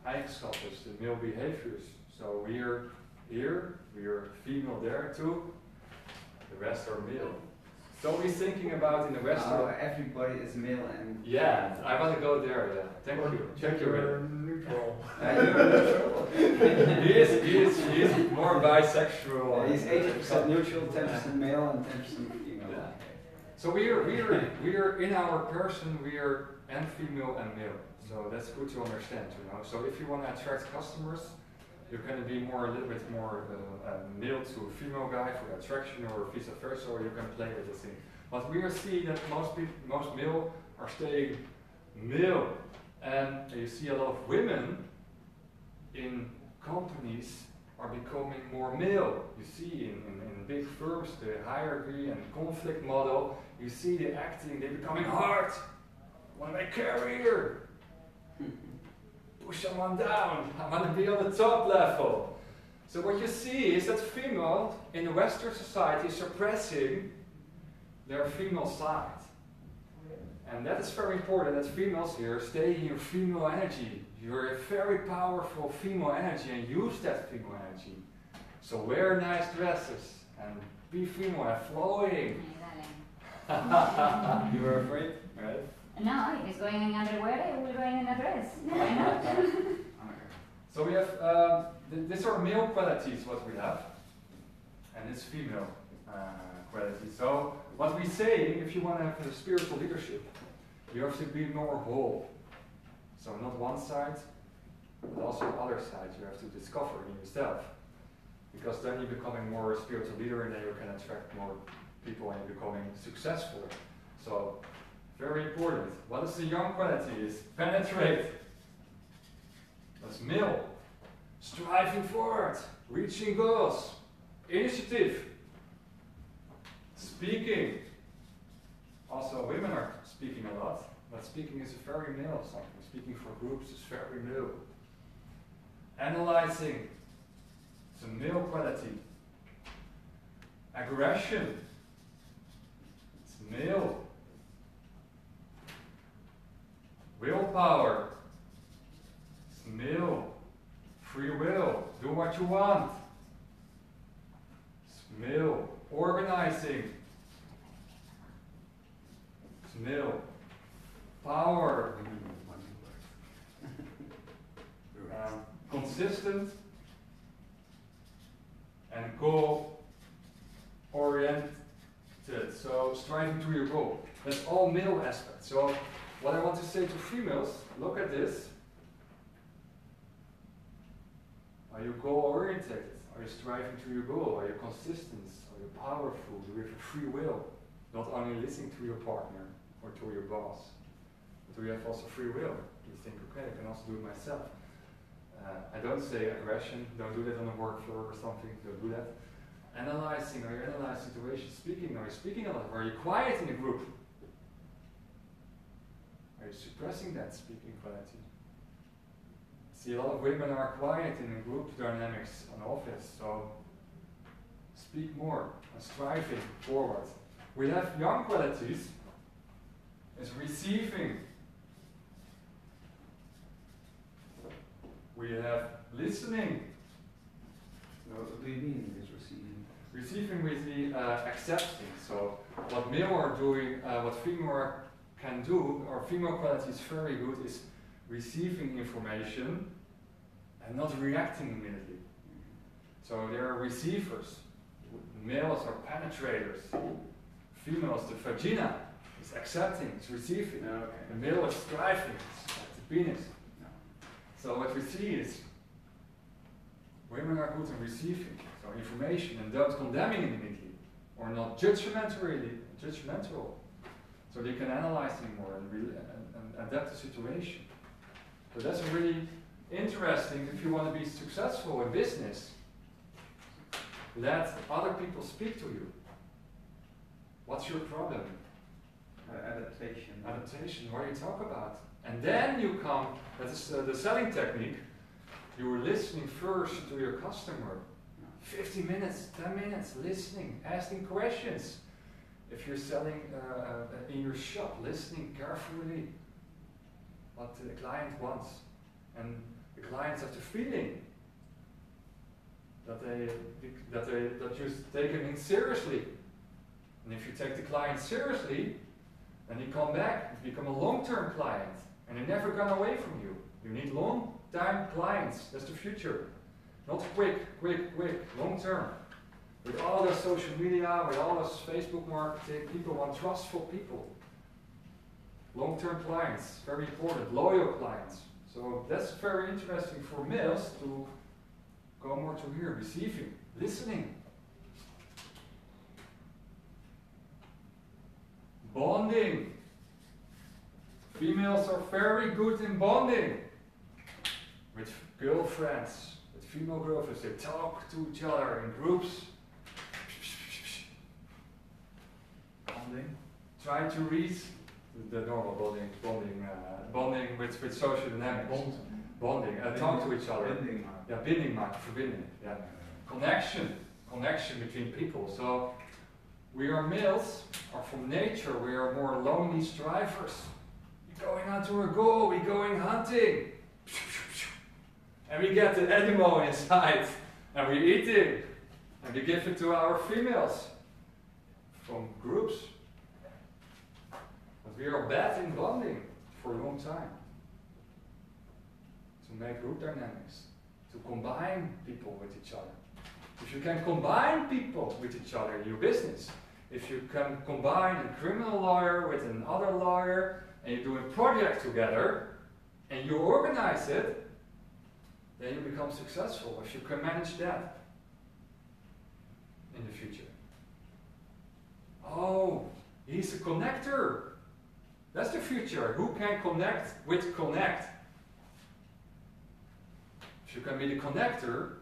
eigenschappen, the male behaviors. So we're here, we're female there too. The rest are male. So we're thinking about in the West. Everybody is male and. Yeah, I want to go there. Yeah, thank you. Thank you. You're neutral. He is more bisexual. He's 80% neutral, 10% male, and 10% female. Yeah. So we're in our person. We're and female and male. So that's good to understand. So if you want to attract customers, You can be more a little bit more male to a female guy for attraction, or vice versa, or you can play with the thing. But we are seeing that most male are staying male, and you see a lot of women in companies are becoming more male. You see in big firms the hierarchy and conflict model. You see the acting, they're becoming hard. I want to make career. Push someone down. I want to be on the top level. So what you see is that female in the Western society is suppressing their female side. And that is very important that females here stay in your female energy. You're a very powerful female energy and use that female energy. So wear nice dresses and be female and flowing. You were afraid, right? No, if it's going in underwear, it will go in a dress. Why not? So we have, these are male qualities what we have, and it's female qualities. So what we say, if you want to have a spiritual leadership, you have to be more whole. So not one side, but also other sides you have to discover in yourself. Because then you're becoming more a spiritual leader, and then you can attract more people and you're becoming successful. So very important. What is the young quality? Is penetrate. That's male. Striving forward. Reaching goals. Initiative. Speaking. Also women are speaking a lot. But speaking is a very male something. Speaking for groups is very male. Analyzing. It's a male quality. Aggression. It's male. Willpower. It's male. Free will. Do what you want. It's male. Organizing. It's male. Power. Consistent. And goal oriented. So striving to your goal. That's all male aspects. So what I want to say to females, look at this. Are you goal-oriented? Are you striving to your goal? Are you consistent? Are you powerful? Do you have a free will? Not only listening to your partner or to your boss, but do you have also free will? You think, okay, I can also do it myself. I don't say aggression, don't do that on the work floor or something, don't do that. Analyzing, are you analyzing situations? Speaking, are you speaking a lot? Are you quiet in a group? Are you suppressing that speaking quality? See, a lot of women are quiet in a group dynamics on office, so speak more and striving forward. We have young qualities, is receiving. We have listening. What do you mean is receiving? Receiving with the accepting. So what male are doing, what female can do, or female quality is very good, is receiving information and not reacting immediately. So they are receivers. Males are penetrators. Females, the vagina, is accepting, it's receiving. Okay. The male is striving, it's like the penis. So what we see is women are good in receiving so information and don't condemning immediately, or not judgmental. So they can analyze things more and adapt the situation. So that's really interesting if you want to be successful in business. Let other people speak to you. What's your problem? Adaptation. Adaptation, what do you talk about? And then you come, that is the selling technique, you are listening first to your customer. 15 minutes, 10 minutes, listening, asking questions. If you're selling in your shop, listening carefully what the client wants. And the clients have the feeling that you take him in seriously. And if you take the client seriously, then you come back, you become a long-term client. And they're never gone away from you. You need long-time clients. That's the future. Not quick, long-term. With all the social media, with all this Facebook marketing, people want trustful people. Long-term clients, very important. Loyal clients. So that's very interesting for males to Go more to here, receiving, listening. Bonding. Females are very good in bonding. With girlfriends, with female girlfriends, they talk to each other in groups. Bonding. Try to read the normal bonding with social dynamics. Bonding, talk to each other. Binding maken, verbinden. Yeah. Connection between people. So we are males, or from nature, we are more lonely strivers. We're going out to a goal, we're going hunting. And we get the animal inside, and we eat it, and we give it to our females from groups. But we are bad in bonding for a long time. To make group dynamics, to combine people with each other. If you can combine people with each other in your business, if you can combine a criminal lawyer with another lawyer, and you do a project together, and you organize it, then you become successful if you can manage that in the future. Oh, he's a connector. That's the future. Who can connect with connect? If you can be the connector,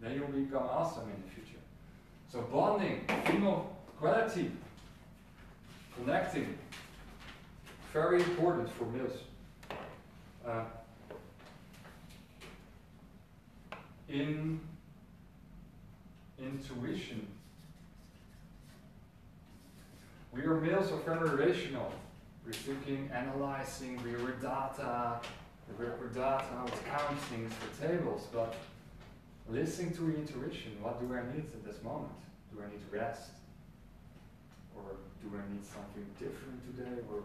then you'll become awesome in the future. So bonding, female quality, connecting, very important for males. Intuition. We are males are very rational. We're thinking, analyzing, we work data, with countings, with tables, but listening to your intuition, what do I need at this moment? Do I need rest? Or do I need something different today? Or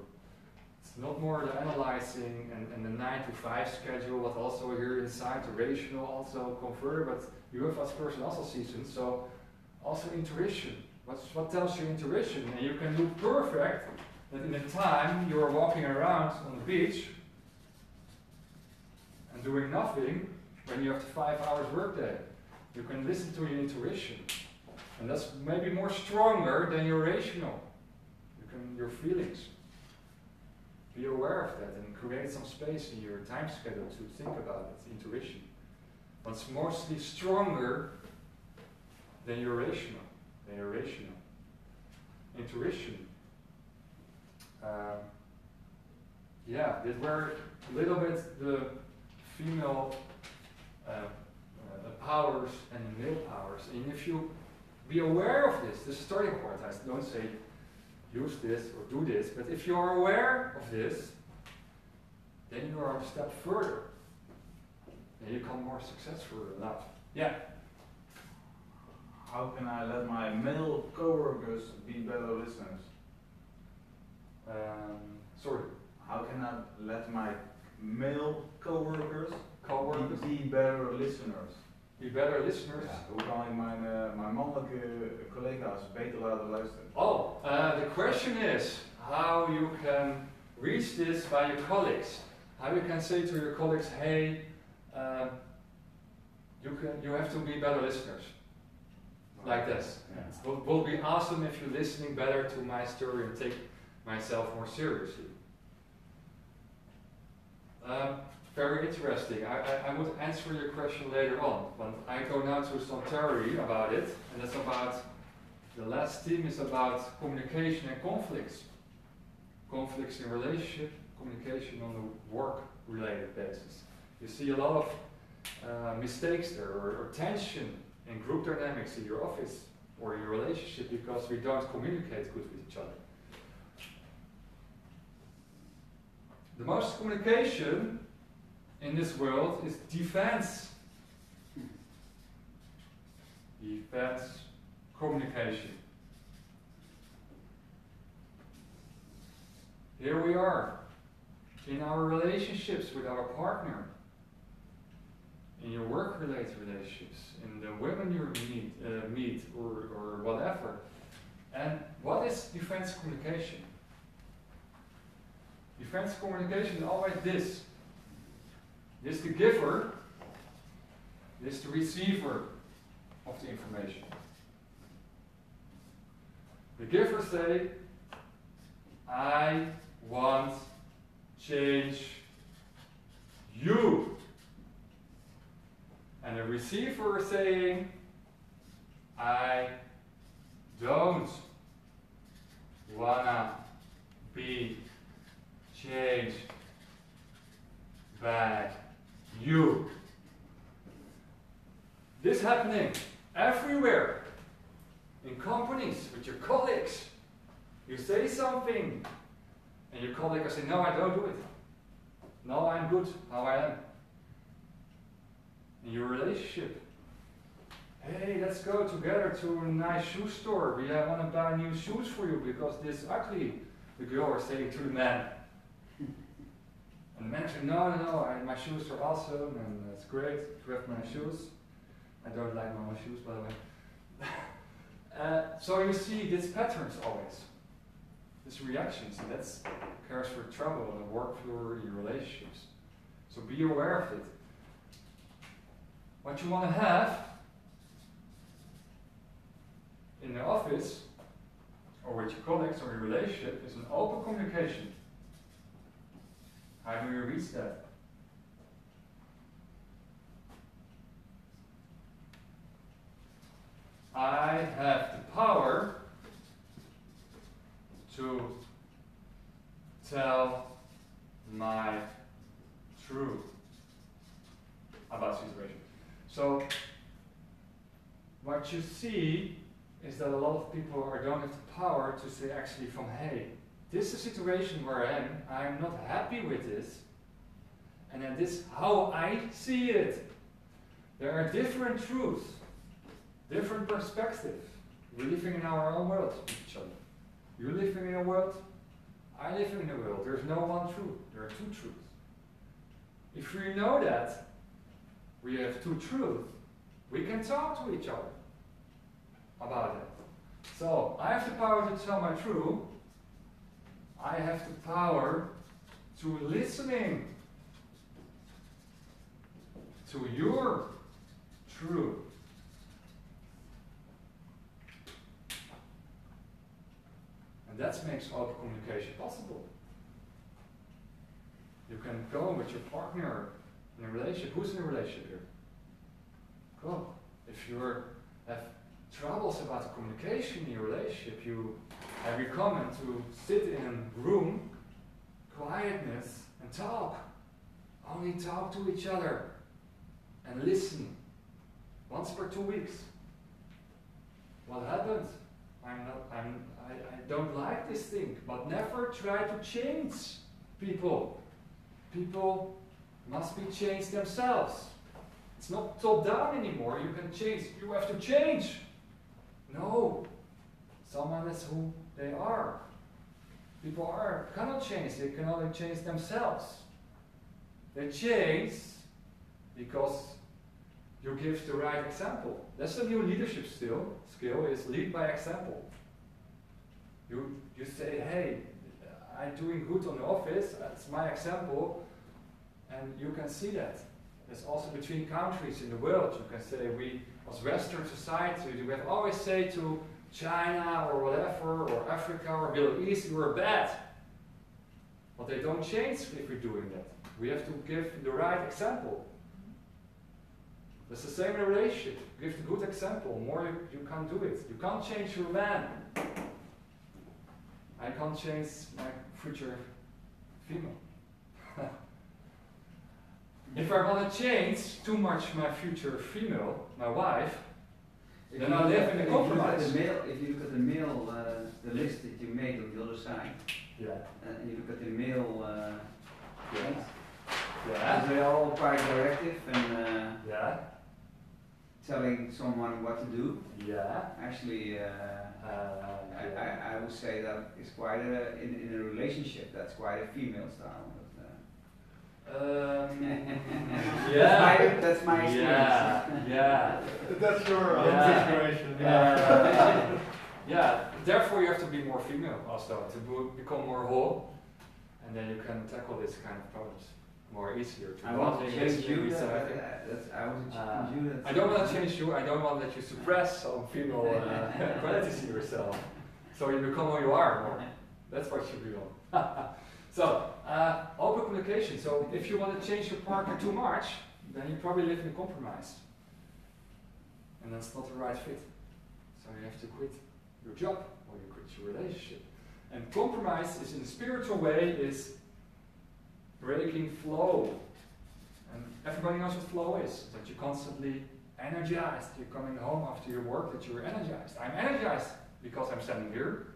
it's not more the analyzing and the 9 to 5 schedule, but also here inside the rational also converter, but you have as person also seasons, so also intuition. What tells your intuition? And you can do perfect that in the time you are walking around on the beach and doing nothing when you have the 5 hours workday. You can listen to your intuition. And that's maybe more stronger than your rational. Your feelings. Be aware of that and create some space in your time schedule to think about it, intuition. But it's mostly stronger than your rational. Intuition. These were a little bit the female powers and the male powers. And if you be aware of this, the starting point, I don't say use this or do this, but if you are aware of this, then you are a step further. And you become more successful in life. Yeah. How can I let my male coworkers be better listeners? Sorry. How can I let my male coworkers Coworkers? be better listeners? Be better listeners? Ja, hoe kan ik mijn mannelijke collega's beter laten luisteren? Oh, the question is how you can reach this by your colleagues. How you can say to your colleagues, hey, you have to be better listeners. Like this. Yeah. It will be awesome if you're listening better to my story and take myself more seriously. Very interesting. I would answer your question later on, but I go now to some theory about it, and it's about, the last theme is about communication and conflicts. Conflicts in relationship, communication on a work-related basis. You see a lot of mistakes there, or tension in group dynamics in your office or your relationship because we don't communicate good with each other. The most communication in this world is defense. Defense, communication. Here we are, in our relationships with our partner, in your work-related relationships, in the women you meet or whatever. And what is defense communication? Defense communication is always this. This the giver. This is the receiver of the information. The giver say, I want change you. And the receiver is saying, I don't wanna be changed by you. This happening everywhere. In companies, with your colleagues. You say something, and your colleague will say, no, I don't do it. No, I'm good how I am. In your relationship. Hey, let's go together to a nice shoe store. We want to buy new shoes for you because this is ugly. The girl is saying to the man. And the man says, no, my shoes are awesome and it's great to have my shoes. I don't like my own shoes, by the way. So you see these patterns always. These reactions, and that's cares for trouble in the work floor, your relationships. So be aware of it. What you want to have in the office, or with your colleagues or your relationship, is an open communication. How do you reach that? I have the power to tell my truth about the situation. So, what you see is that a lot of people don't have the power to say actually from, hey, this is a situation where I'm not happy with this, and then this is how I see it. There are different truths, different perspectives. We're living in our own world with each other. You're living in a world, I live in a world. There's no one truth, there are two truths. If we know that we have two truths, we can talk to each other about it. So, I have the power to tell my truth. I have the power to listening to your truth. And that makes open communication possible. You can go with your partner in a relationship. Who's in a relationship here? Go. If you have troubles about the communication in your relationship, you have recommend to sit in a room, quietness, and talk. Only talk to each other and listen. Once per 2 weeks. What happened? I don't like this thing, but never try to change people. People must be changed themselves. It's not top down anymore. You can change. You have to change. No. Someone is who they are. People cannot change. They can only change themselves. They change because you give the right example. That's the new leadership skill is lead by example. You say, hey, I'm doing good on the office, that's my example, and you can see that. There's also between countries in the world, you can say we, as Western society, we have always say to China or whatever, or Africa or Middle East, you are bad. But they don't change if we're doing that. We have to give the right example. It's the same in a relationship. Give the good example. More you can't do it. You can't change your man. I can't change my future female. If I want to change too much my future female, my wife, then I live in a compromise. If you look at the male, the list that you made on the other side, Yeah. and you look at the male, Yeah. they're all quite directive and Yeah. telling someone what to do. Yeah. Actually, I would say that is quite in a relationship, that's quite a female style. Yeah. That's my experience. Yeah. That's your situation. Yeah. Therefore, you have to be more female also to become more whole, and then you can tackle this kind of problems more easier to I want to bond, change you. listening, I want to change you. I don't want to change you. I don't want that you suppress some female qualities in yourself, so you become who you are more. That's what you want. So open communication. So if you want to change your partner too much, then you probably live in a compromise, and that's not the right fit. So you have to quit your job or you quit your relationship. And compromise is, in a spiritual way, is breaking flow. And everybody knows what flow is. That you're constantly energized. You're coming home after your work, that you're energized. I'm energized because I'm standing here,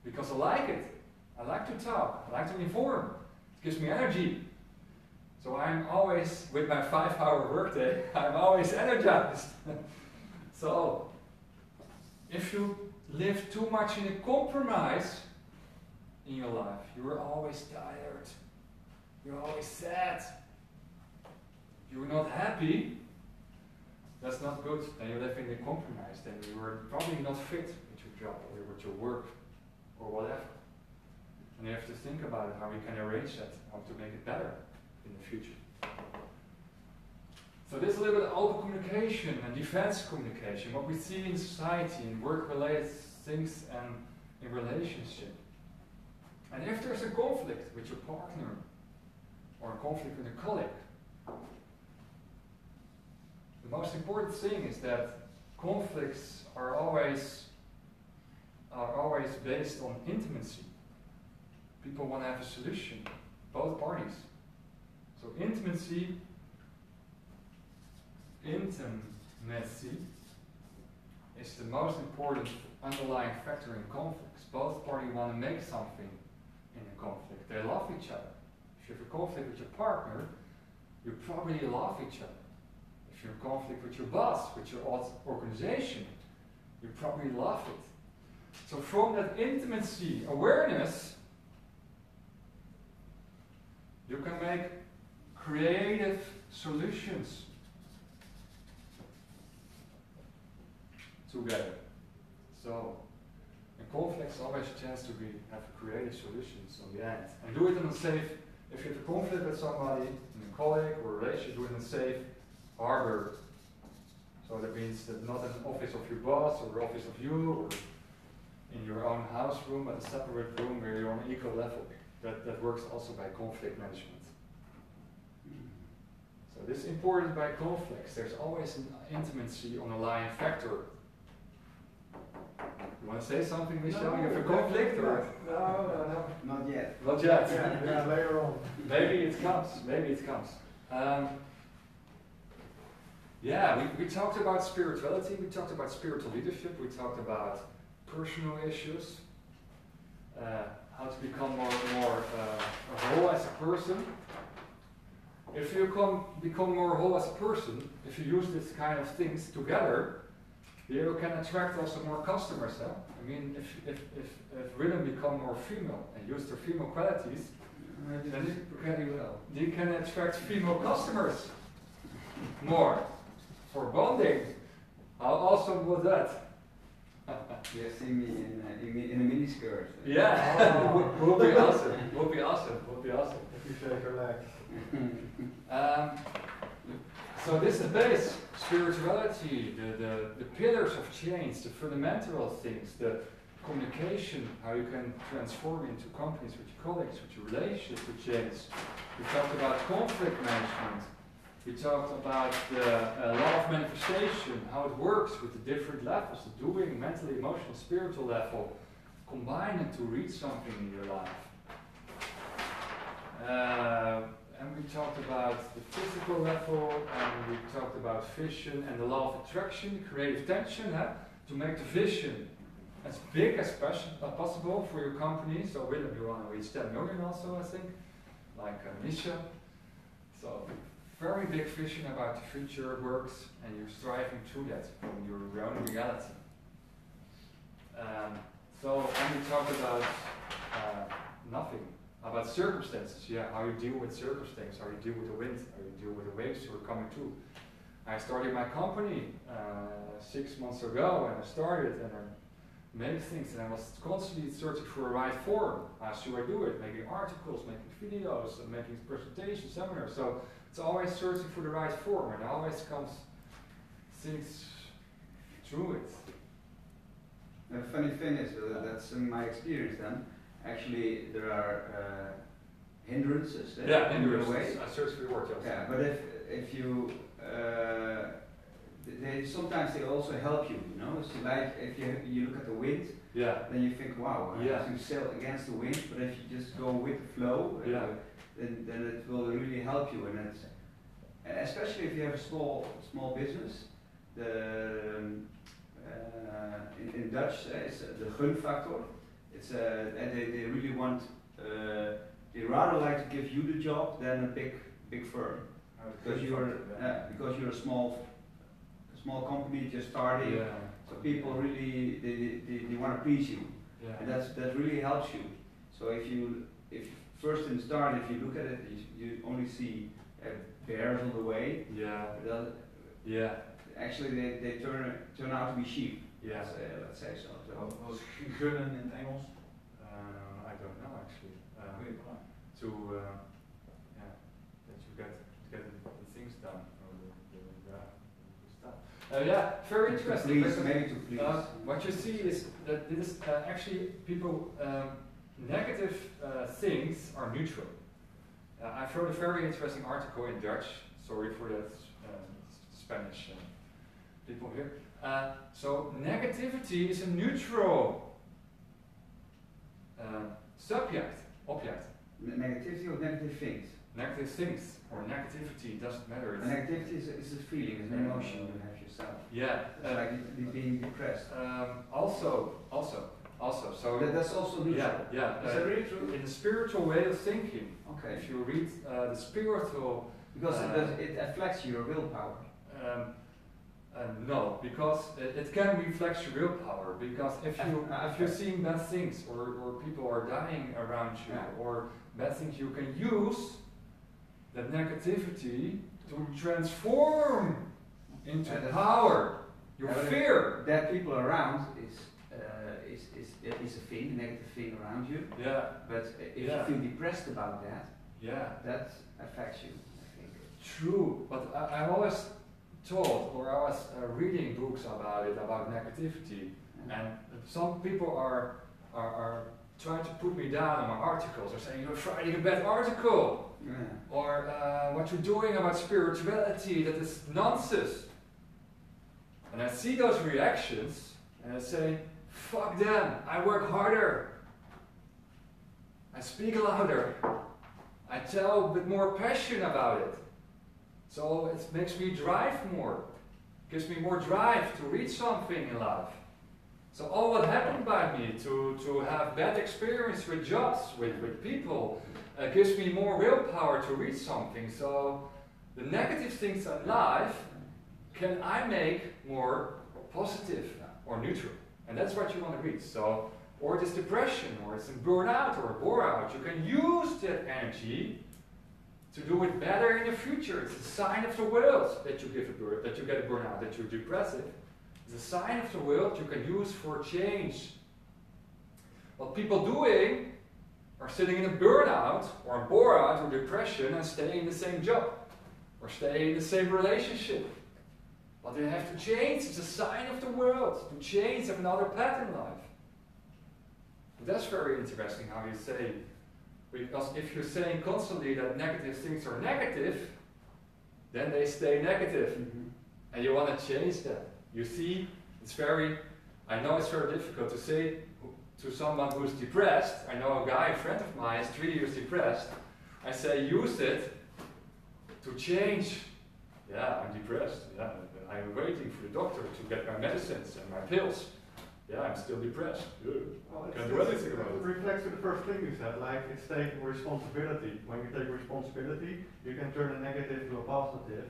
because I like it. I like to talk. I like to inform. It gives me energy. So I'm always, with my 5-hour workday, I'm always energized. So, if you live too much in a compromise in your life, you're always tired. You're always sad. You're not happy. That's not good. Then you live in a compromise. Then you are probably not fit with your job or with your work or whatever. And you have to think about it, how we can arrange that, how to make it better in the future. So this is a little bit of open communication and defense communication, what we see in society, in work-related things and in relationship. And if there's a conflict with your partner or a conflict with a colleague, the most important thing is that conflicts are always based on intimacy. People want to have a solution, both parties. So intimacy is the most important underlying factor in conflicts. Both parties want to make something in a conflict. They love each other. If you have a conflict with your partner, you probably love each other. If you're in conflict with your boss, with your organization, you probably love it. So from that intimacy awareness, you can make creative solutions together. So, in conflicts always a chance to have creative solutions on the end. And do it in a safe, if you have a conflict with somebody, a colleague or a relationship, do it in a safe harbor. So that means that not in the office of your boss or the office of you or in your own house room, but a separate room where you're on an equal level. That works also by conflict management. So this is important by conflicts. There's always an intimacy underlying factor. You want to say something, Michel? No, You have a conflict? Or? No. Not yet. Not yet. Yeah, later on. Maybe it comes. Maybe it comes. We talked about spirituality. We talked about spiritual leadership. We talked about personal issues. How to become more whole as a person. If you become more whole as a person, if you use this kind of things together, you can attract also more customers. Huh? I mean, if women become more female and use their female qualities, then you can attract female customers more for bonding. How awesome was that? You have seen me in a mini skirt. Yeah, would be awesome. Would be awesome. If you shake your legs. So this is the base, spirituality, the pillars of change, the fundamental things, the communication, how you can transform into companies with your colleagues, with your relationships with change. We talked about conflict management. We talked about the law of manifestation, how it works with the different levels, the doing, mental, emotional, spiritual level, combine it to reach something in your life. And we talked about the physical level, and we talked about vision and the law of attraction, creative tension, to make the vision as big as possible for your company. So Willem, you want to reach 10 million also, I think, like Misha. So very big vision about the future works, and you're striving through that from your own reality. And we talked about nothing. About circumstances, how you deal with circumstances, how you deal with the wind, how you deal with the waves who are coming through. I started my company 6 months ago, and I started, and many things, and I was constantly searching for the right form. How should I do it? Making articles, making videos, and making presentations, seminars. So it's always searching for the right form, and always comes things through it. The funny thing is, that's in my experience then, actually there are hindrances that come in your way. I search for the word, yes. Yeah, but if you, sometimes they also help you, you know. It's like if you look at the wind, then you think, wow, I have to sail against the wind. But if you just go with the flow, then it will really help you. And it's, especially if you have a small business. In Dutch, it's the gun factor. It's and they really want. They rather like to give you the job than a big firm, because you're a small company just starting. So people really they want to please you, and that really helps you. So if first in the start, if you look at it, you only see bears on the way. Actually, they turn out to be sheep. Let's say so. Wat is gunnen in het Engels? I don't know actually. To that you get the things done, or the stuff. Very interesting. Maybe to please. What you see is that this actually people negative things are neutral. I've wrote a very interesting article in Dutch. Sorry for that Spanish people here. So negativity is a neutral object. Negativity or negative things? Negative things or negativity doesn't matter. Negativity is a feeling, it's an emotion you have yourself. It's like being depressed. Also. So that's also neutral. Is that really true? In the spiritual way of thinking. Okay. If you read the spiritual. Because it affects your willpower. No, because it can reflect your willpower. Because if you're seeing bad things, or people are dying around you, or bad things, you can use that negativity to transform into power. Your fear. That people around is a thing, a negative thing around you. But if you feel depressed about that, that affects you, I think. True, but I always taught, or I was reading books about it, about negativity, and some people are trying to put me down on my articles. They're saying, you're writing a bad article, or what you're doing about spirituality, that is nonsense. And I see those reactions, and I say, fuck them, I work harder, I speak louder, I tell a bit more passion about it. So it makes me drive more, gives me more drive to reach something in life. So all what happened by me to have bad experience with jobs, with people, gives me more willpower to reach something. So the negative things in life can I make more positive or neutral. And that's what you want to reach. So, or it's depression, or it's a burnout or a bore-out. You can use that energy to do it better in the future. It's a sign of the world that you get a burnout, that you're depressive. It's a sign of the world you can use for change. What people doing are sitting in a burnout or a bore-out or depression and staying in the same job or staying in the same relationship. But they have to change. It's a sign of the world to change, have another path in life. But that's very interesting how you say. Because if you're saying constantly that negative things are negative, then they stay negative. And you want to change that. You see, I know it's very difficult to say to someone who's depressed. I know a guy, a friend of mine, is 3 years depressed. I say, use it to change. Yeah, I'm depressed. Yeah, I'm waiting for the doctor to get my medicines and my pills. Yeah, I'm still depressed. Well, Can't do anything about it. It reflects to the first thing you said, like it's taking responsibility. When you take responsibility, you can turn a negative to a positive,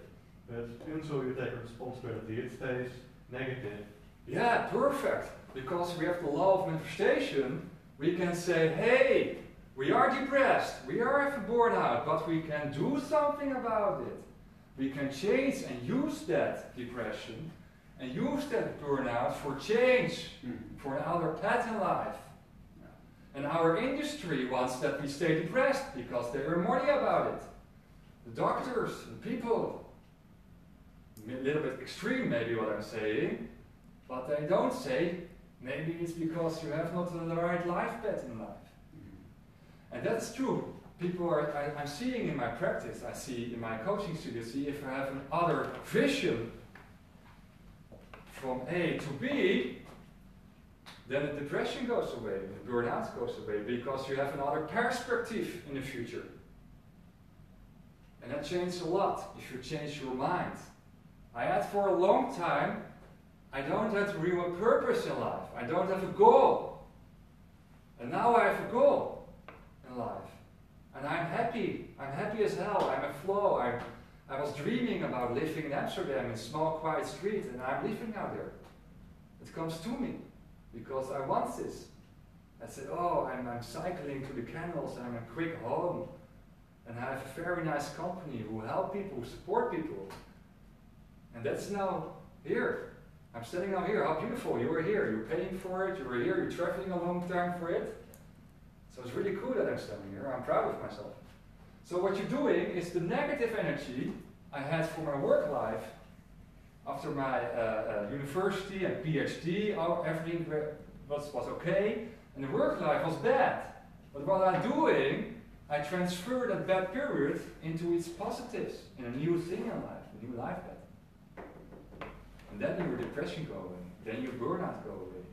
but until you take responsibility, it stays negative. Yeah, perfect. Because we have the law of manifestation, we can say, hey, we are depressed, we are having burnout, but we can do something about it. We can change and use that depression and use that burnout for change, for another path in life. And our industry wants that we stay depressed because they earn money about it. The doctors, the people, a little bit extreme maybe what I'm saying, but they don't say maybe it's because you have not the right life path in life. And that's true. People I'm seeing in my practice, I see in my coaching studio, see if I have another vision from A to B, then the depression goes away, the burnout goes away, because you have another perspective in the future. And that changes a lot if you change your mind. I had for a long time, I don't have a real purpose in life. I don't have a goal. And now I have a goal in life. And I'm happy. I'm happy as hell. I'm a flow. I was dreaming about living in Amsterdam in a small, quiet street, and I'm living out there. It comes to me because I want this. I said, oh, I'm cycling to the canals, and I'm a quick home. And I have a very nice company who help people, who support people. And that's now here. I'm standing now here. How beautiful. You are here. You're paying for it. You are here. You're traveling a long time for it. So it's really cool that I'm standing here. I'm proud of myself. So what you're doing is the negative energy I had for my work life after my university and PhD, everything was okay, and the work life was bad. But what I'm doing, I transfer that bad period into its positives, in a new thing in life, a new life path. And then your depression go away, then your burnout go away.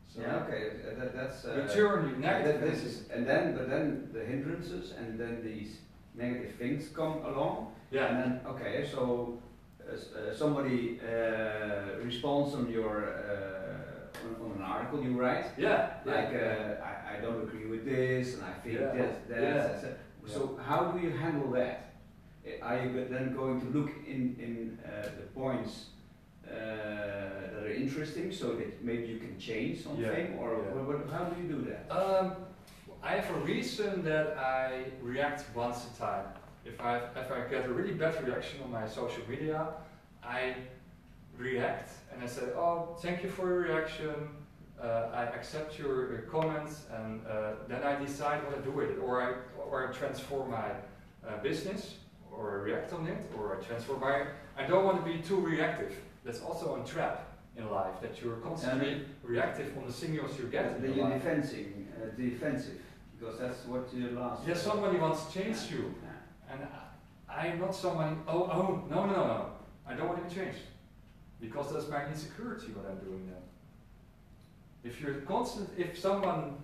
So yeah, okay, that's return your negative. This is, but then the hindrances and then these negative things come along. Yeah. And then okay, so somebody responds on your on an article you write. Yeah. Like I don't agree with this, and I think that. Yeah. So how do you handle that? Are you then going to look in the points that are interesting, so that maybe you can change something, or how do you do that? I have a reason that I react once a time. If I get a really bad reaction on my social media, I react and I say, oh, thank you for your reaction. I accept your comments, and then I decide what to do with it, or I transform my business, or I react on it, or I transform my. I don't want to be too reactive. That's also a trap in life, that you're constantly reactive on the signals you get. Then you're defensive, because that's what you last. Yeah, somebody wants to change you, and I'm not someone. Oh, no. I don't want to be changed, because that's my insecurity. What I'm doing then. If someone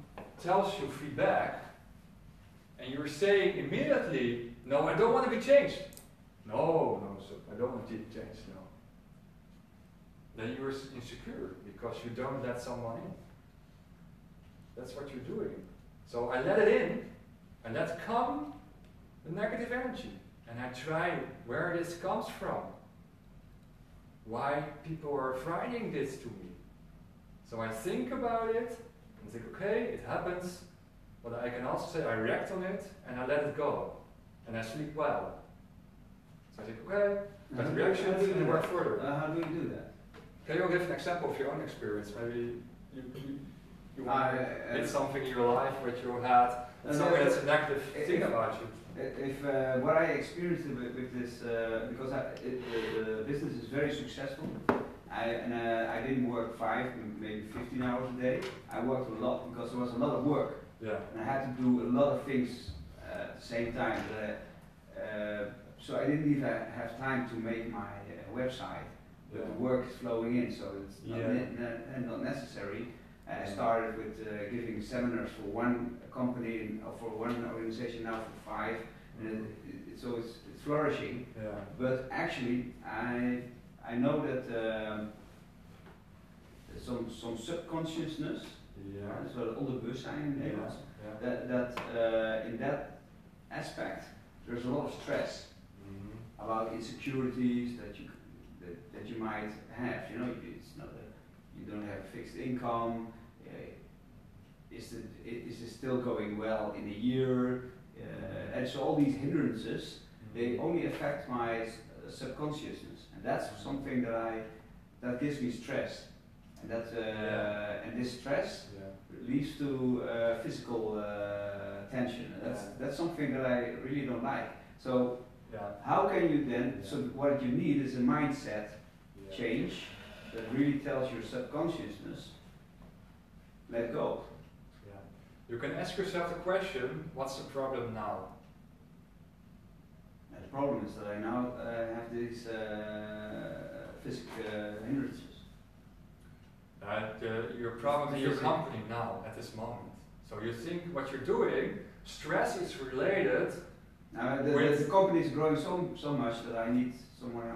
tells you feedback, and you're saying immediately, no, I don't want to be changed. No, sir, I don't want to be changed. No. Then you're insecure because you don't let someone in. That's what you're doing. So I let it in, and let come the negative energy. And I try where this comes from. Why people are writing this to me. So I think about it, and think, okay, it happens, but I can also say I react on it, and I let it go. And I sleep well. So I think, okay, that's reactions, and I work further. How do you do that? Can you give an example of your own experience? Maybe you want to hit something in your life which you had, something that's a negative thing about you. If what I experienced with this, because the business is very successful, I didn't work 5, maybe 15 hours a day. I worked a lot because there was a lot of work. Yeah. And I had to do a lot of things at the same time. So I didn't even have time to make my website. But the work is flowing in, so it's not necessary. I started with giving seminars for one company or for one organization, now for 5, and so it's flourishing. Yeah. But actually, I know that some subconsciousness, so onderbewustzijn in Nederlands, that in that aspect there's a lot of stress about insecurities that you might have. You know, it's not you don't have a fixed income. Is it still going well in a year? And so all these hindrances, they only affect my subconsciousness, and that's something that gives me stress, and and this stress leads to physical tension. That's something that I really don't like. So how can you then? So what you need is a mindset change that really tells your subconsciousness, let go. Yeah. You can ask yourself the question, what's the problem now? And the problem is that I now have these physical hindrances. Your problem in your company now, at this moment. So you think what you're doing, stress is related. The company is growing so much that I need someone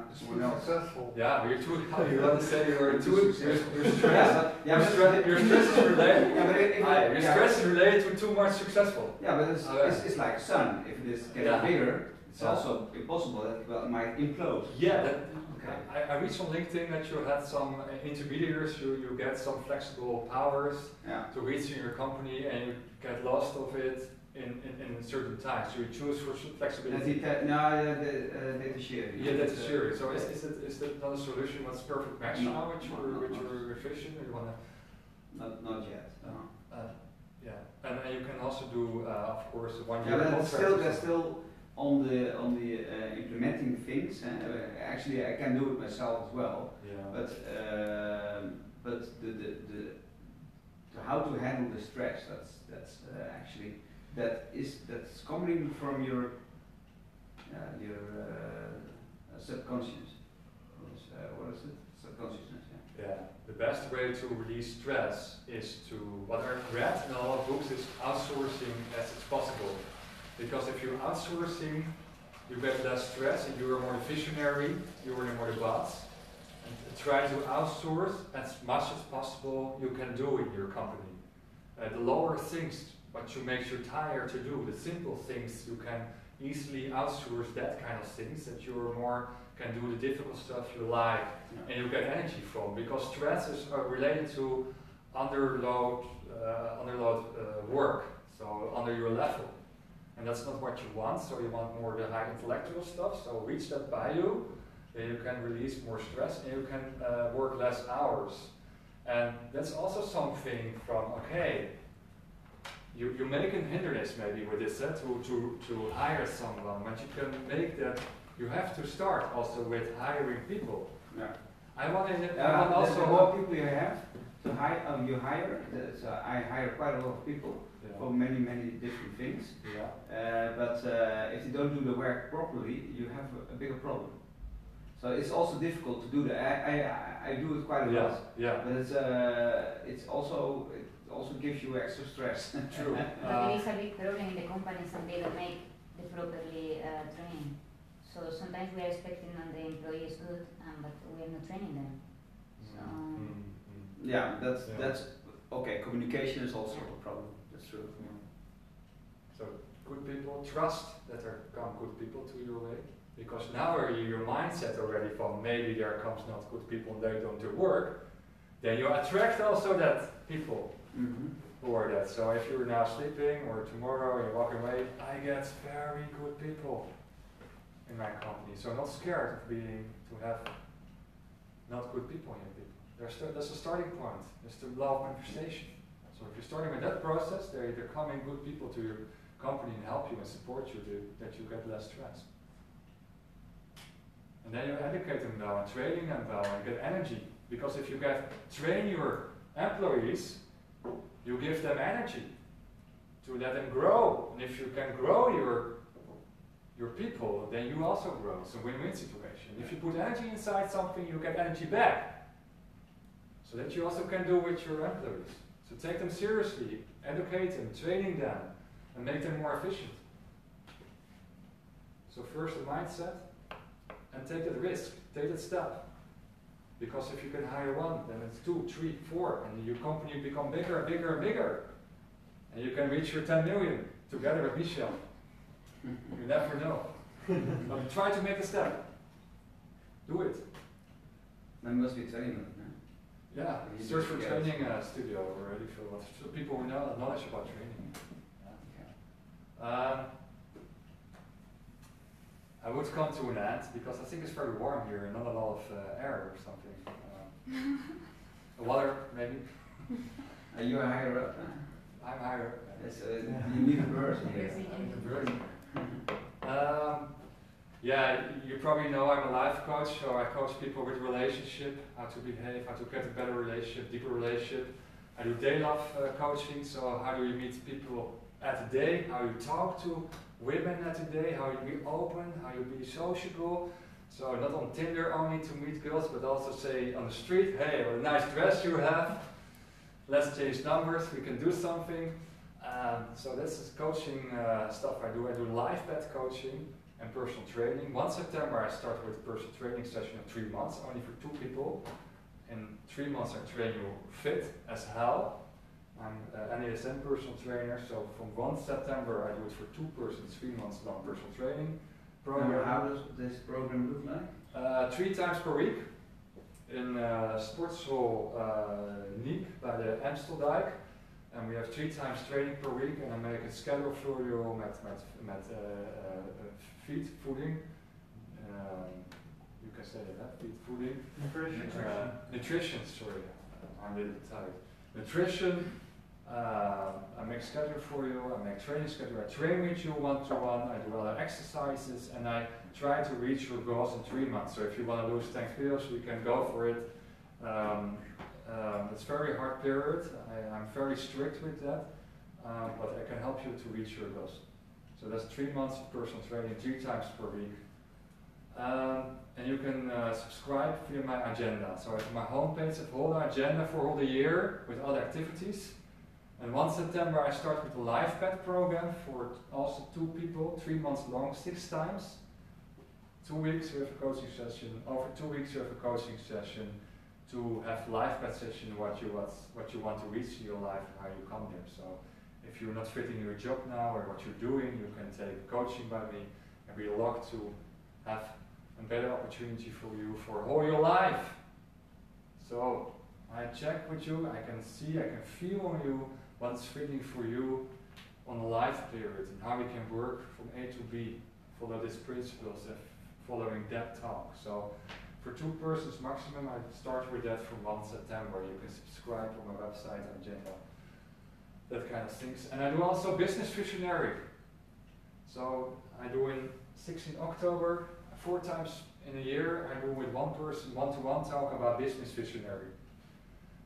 else. Successful. Yeah, but you're too. You want to say you're too successful. Your stress. Your stress is related. Your stress is related to too much successful. Yeah, but it's like sun. If it is getting bigger, it's also impossible that it might implode. Yeah. I read on LinkedIn that you had some intermediaries. You get some flexible powers to reach in your company, and you get lost of it in certain times. So you choose for flexibility. Data sharing. Yeah, data sharing. So is that not a solution? What's perfect match now with your vision? Or you wanna? Not yet. Yeah, and you can also do, of course, 1 year contract. That's still on the implementing things. Actually, I can do it myself as well. Yeah. But the how to handle the stress. That's actually that's coming from your subconscious. What is it? Subconsciousness. Yeah. The best way to release stress is to, what I've read in a lot of books, is outsourcing as it's possible. Because if you're outsourcing, you get less stress and you are more visionary, you are more the boss. And try to outsource as much as possible you can do in your company. The lower things, what you makes you tired to do, the simple things, you can easily outsource that kind of things, that you are more can do the difficult stuff you like and you get energy from, because stress is related to underload work, so under your level, and that's not what you want. So you want more the high intellectual stuff, so reach that by you, then you can release more stress and you can work less hours. And that's also something from, you make a hindrance maybe with this to hire someone, but you can make that. You have to start also with hiring people. Yeah. I want also the more people you have to hire. I hire quite a lot of people for many different things. Yeah. But if you don't do the work properly, you have a bigger problem. So it's also difficult to do that. I do it quite a lot. Yeah. But it also gives you extra stress. True. But there is a big problem in the companies and they don't make the properly training. So sometimes we are expecting that the employee is good, but we are not training them. So yeah, that's okay. Communication is also a problem. That's true. Yeah. So good people, trust that there come good people to your way, because now your mindset already from maybe there comes not good people and they don't do work, then you attract also that people who are that. So if you're now sleeping or tomorrow you're walking away, I get very good people in my company. So I'm not scared of to have not good people in your people. That's a starting point. It's the law of manifestation. So if you're starting with that process, they're coming good people to your company and help you and support you that you get less stress. And then you educate them well and training them well and get energy. Because if you train your employees, you give them energy to let them grow. And if you can grow your people, then you also grow. It's a win-win situation. If you put energy inside something, you get energy back. So that you also can do with your employees. So take them seriously, educate them, training them, and make them more efficient. So first the mindset, and take that risk, take that step. Because if you can hire one, then it's 2, 3, 4, and your company become bigger and bigger and bigger. And you can reach your 10 million together with Michel. You never know. But try to make a step. Do it. There must be training. Yeah, search for training studio already for people who know knowledge about training. I would come to an end because I think it's very warm here and not a lot of air or something. Water, maybe? Are you higher up? I'm higher. It's a unique person here. Yeah, you probably know I'm a life coach, so I coach people with relationship, how to behave, how to get a better relationship, deeper relationship. I do day love coaching, so how do you meet people at the day, how you talk to women at the day, how you be open, how you be sociable. So not on Tinder only to meet girls, but also say on the street, hey, what a nice dress you have. Let's change numbers, we can do something. So this is coaching stuff I do. I do live bed coaching and personal training. 1 September I start with a personal training session of 3 months, only for 2 people. In 3 months I train you fit as hell. I'm an NASM personal trainer, so from 1 September I do it for 2 persons, 3 months long personal training program. How does this program look like? 3 times per week in Sportschool Niek by the Amsterdam. And we have 3 times training per week, and I make a schedule for you met feed voeding. You can say that, feed voeding. Nutrition, sorry, I'm a little bit tired. Nutrition, I make schedule for you, I make training schedule, I train with you one-to-one, I do other exercises, and I try to reach your goals in 3 months. So if you want to lose 10 kilos, we can go for it. It's a very hard period. I'm very strict with that, but I can help you to reach your goals. So that's 3 months of personal training, 3 times per week. And you can subscribe via my agenda. So at my homepage, I have a whole agenda for all the year with other activities. And 1 September, I start with the live pet program for also 2 people, 3 months long, 6 times. 2 weeks we have a coaching session. Over 2 weeks you have a coaching session to have live pet session what you want to reach in your life and how you come there. So if you're not fitting your job now or what you're doing, you can take coaching by me and be locked to have a better opportunity for you for all your life. So I check with you, I can see, I can feel on you what's fitting for you on a life period and how we can work from A to B, follow these principles and following that talk. So for 2 persons maximum, I start with that from 1 September. You can subscribe on my website, agenda, that kind of things. And I do also business visionary. So I do in 16 October, 4 times in a year, I do with 1 person, one-to-one talk about business visionary.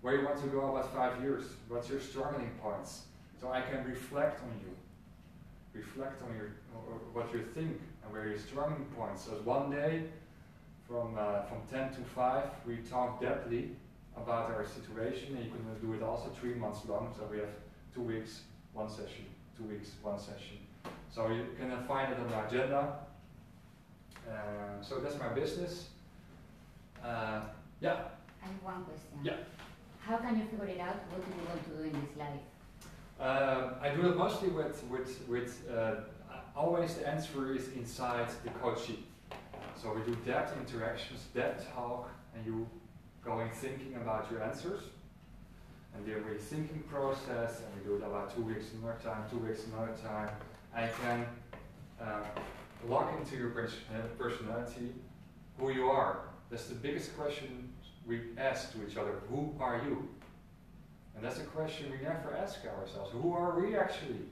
Where you want to go about 5 years, what's your struggling points. So I can reflect on you. Reflect on what you think and where your struggling points. So one day, from 10 to 5, we talk depthly about our situation, and you can do it also 3 months long. So we have 2 weeks, 1 session, 2 weeks, 1 session. So you can find it on the agenda. So that's my business. Yeah. I have one question. Yeah. How can you figure it out? What do you want to do in this life? I do it mostly with always the answer is inside the coaching. So we do depth interactions, depth talk, and you going thinking about your answers. And then we thinking process, and we do it about 2 weeks another time, 2 weeks another time. I can lock into your personality, who you are. That's the biggest question we ask to each other. Who are you? And that's a question we never ask ourselves. Who are we actually?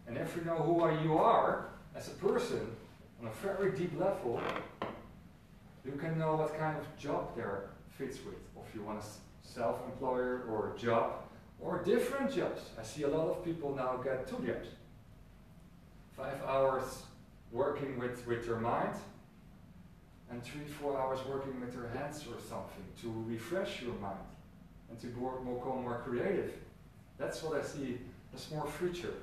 And if you know who you are as a person on a very deep level, you can know what kind of job there fits with. If you want a self-employer or a job or different jobs. I see a lot of people now get 2 jobs. 5 hours working with their mind and 3-4 hours working with their hands or something to refresh your mind and to become more creative. That's what I see as more future.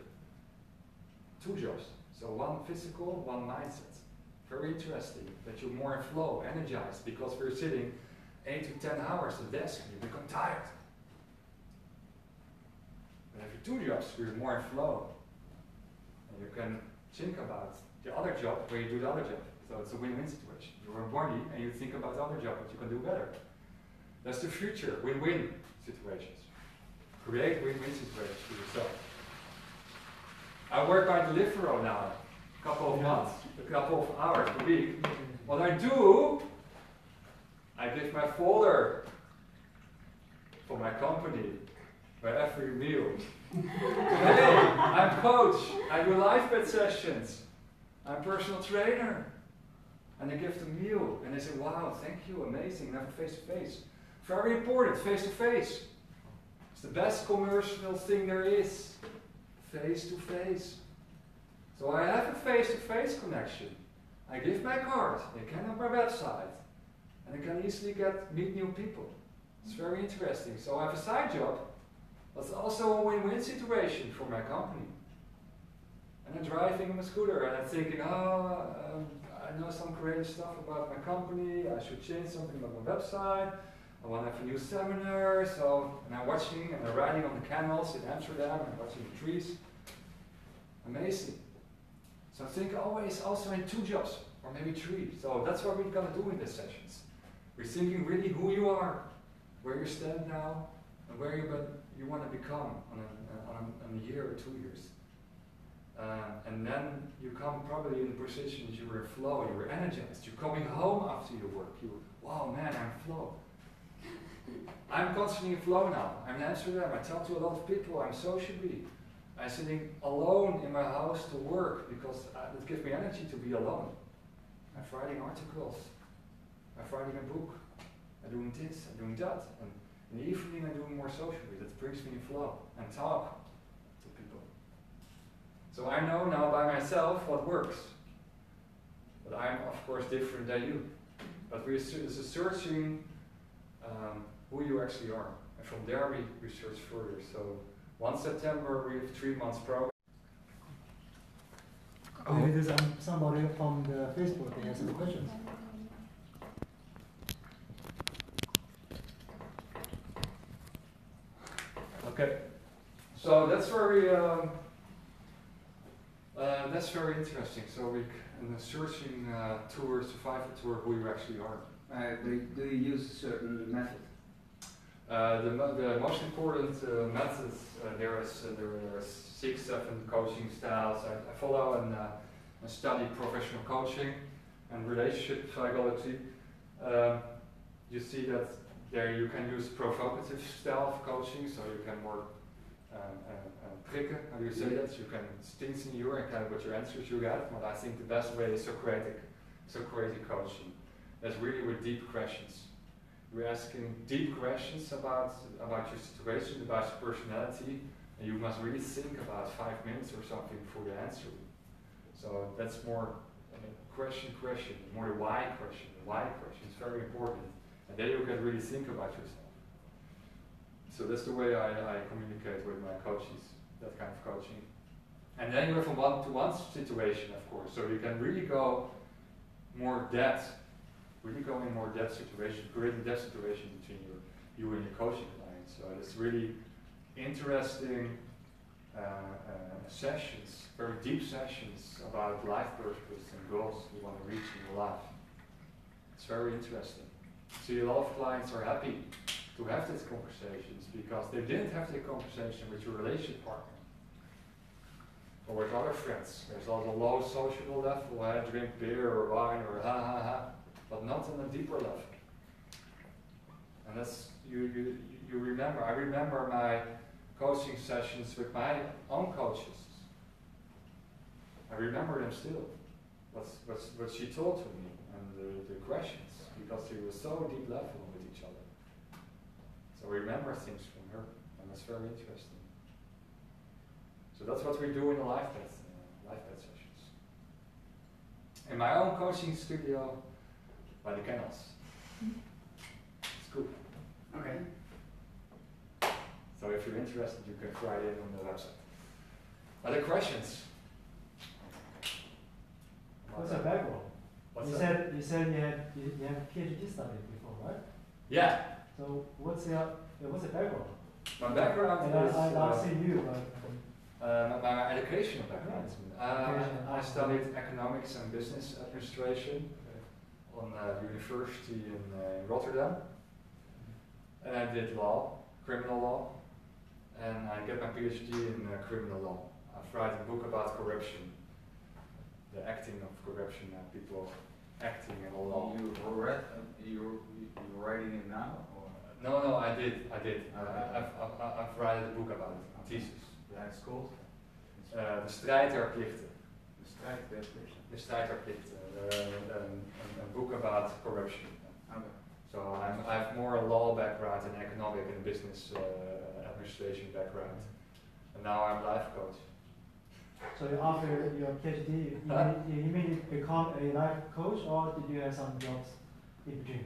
2 jobs. So 1 physical, 1 mindset. Very interesting that you're more in flow, energized, because we're sitting 8 to 10 hours at the desk and you become tired. But if you 2 jobs, you're more in flow. And you can think about the other job where you do the other job. So it's a win-win situation. You're in body and you think about the other job, what you can do better. That's the future, win-win situations. Create win-win situations for yourself. I work by Deliveroo now. couple of months, a couple of hours a week. What I do, I give my folder for my company by every meal. Hey, I'm coach, I do live bed sessions, I'm personal trainer. And I give them meal, and they say, wow, thank you, amazing, never face to face. Very important, face to face. It's the best commercial thing there is. Face to face. So I have a face to face connection. I give my card, they can on my website, and I can easily meet new people. It's very interesting. So I have a side job, but it's also a win-win situation for my company. And I'm driving my scooter, and I'm thinking, I know some creative stuff about my company, I should change something about my website, I want to have a new seminar, and I'm watching and I'm riding on the canals in Amsterdam, I'm watching the trees. Amazing. So I think always also in 2 jobs, or maybe 3. So that's what we're going to do in these sessions. We're thinking really who you are, where you stand now, and where you want to become on a year or 2 years. And then you come probably in a position that you were in flow, you were energized, you're coming home after your work, wow man, I'm in flow. I'm constantly in flow now. I'm in Amsterdam, I talk to a lot of people, I'm socially. I'm sitting alone in my house to work because it gives me energy to be alone. I'm writing articles, I'm writing a book, I'm doing this, I'm doing that. And in the evening I'm doing more socially, that brings me in flow and talk to people. So I know now by myself what works. But I'm of course different than you. But we're searching who you actually are. And from there we search further. So 1 September we have 3 months program. Maybe there's somebody from the Facebook that has some questions. Okay. So that's very interesting. So we in the searching tour, survival tour, who you actually are. Do you use a certain method? The most important methods, there are 6, 7 coaching styles. I follow and study professional coaching and relationship psychology. You see that there you can use provocative style of coaching, so you can more prikken, how do you say that? You can stings in you and kind of what your answers you get, but I think the best way is Socratic coaching. That's really with deep questions. You're asking deep questions about your situation, about your personality, and you must really think about 5 minutes or something before you answer. So that's more question, more the why question. The why question is very important. And then you can really think about yourself. So that's the way I communicate with my coaches, that kind of coaching. And then you have a one-to-one situation, of course, so you can really go more depth. Really go in more depth situation, creating depth situation between you and your coaching client. So it's really interesting sessions, very deep sessions about life purpose and goals you want to reach in your life. It's very interesting. See, a lot of clients are happy to have these conversations because they didn't have the conversation with your relationship partner or with other friends. There's also a low social level, drink beer or wine or but not on a deeper level. And that's, you remember, I remember my coaching sessions with my own coaches. I remember them still, what she told to me and the questions, because they were so deep level with each other. So I remember things from her, and that's very interesting. So that's what we do in the live bed sessions. In my own coaching studio, by the canals. It's cool. Okay. So if you're interested, you can try it on the website. Other questions? What's your background? You said you have a PhD study before, right? Yeah. So what's the background? My background is I've seen you, but my educational background. I studied economics and business administration on university in Rotterdam, and I did law, criminal law, and I get my PhD in criminal law. I've written a book about corruption, the acting of corruption and people acting and all that. You're writing it now? Or? No, I did. I've written a book about it, a thesis. Yeah, it's called? De strijd der plichten. De strijd der plichten. De strijd der plichten. A book about corruption. Okay. So I have more a law background and economic and business administration background. And now I'm life coach. So after your PhD, you immediately become a life coach, or did you have some jobs in between?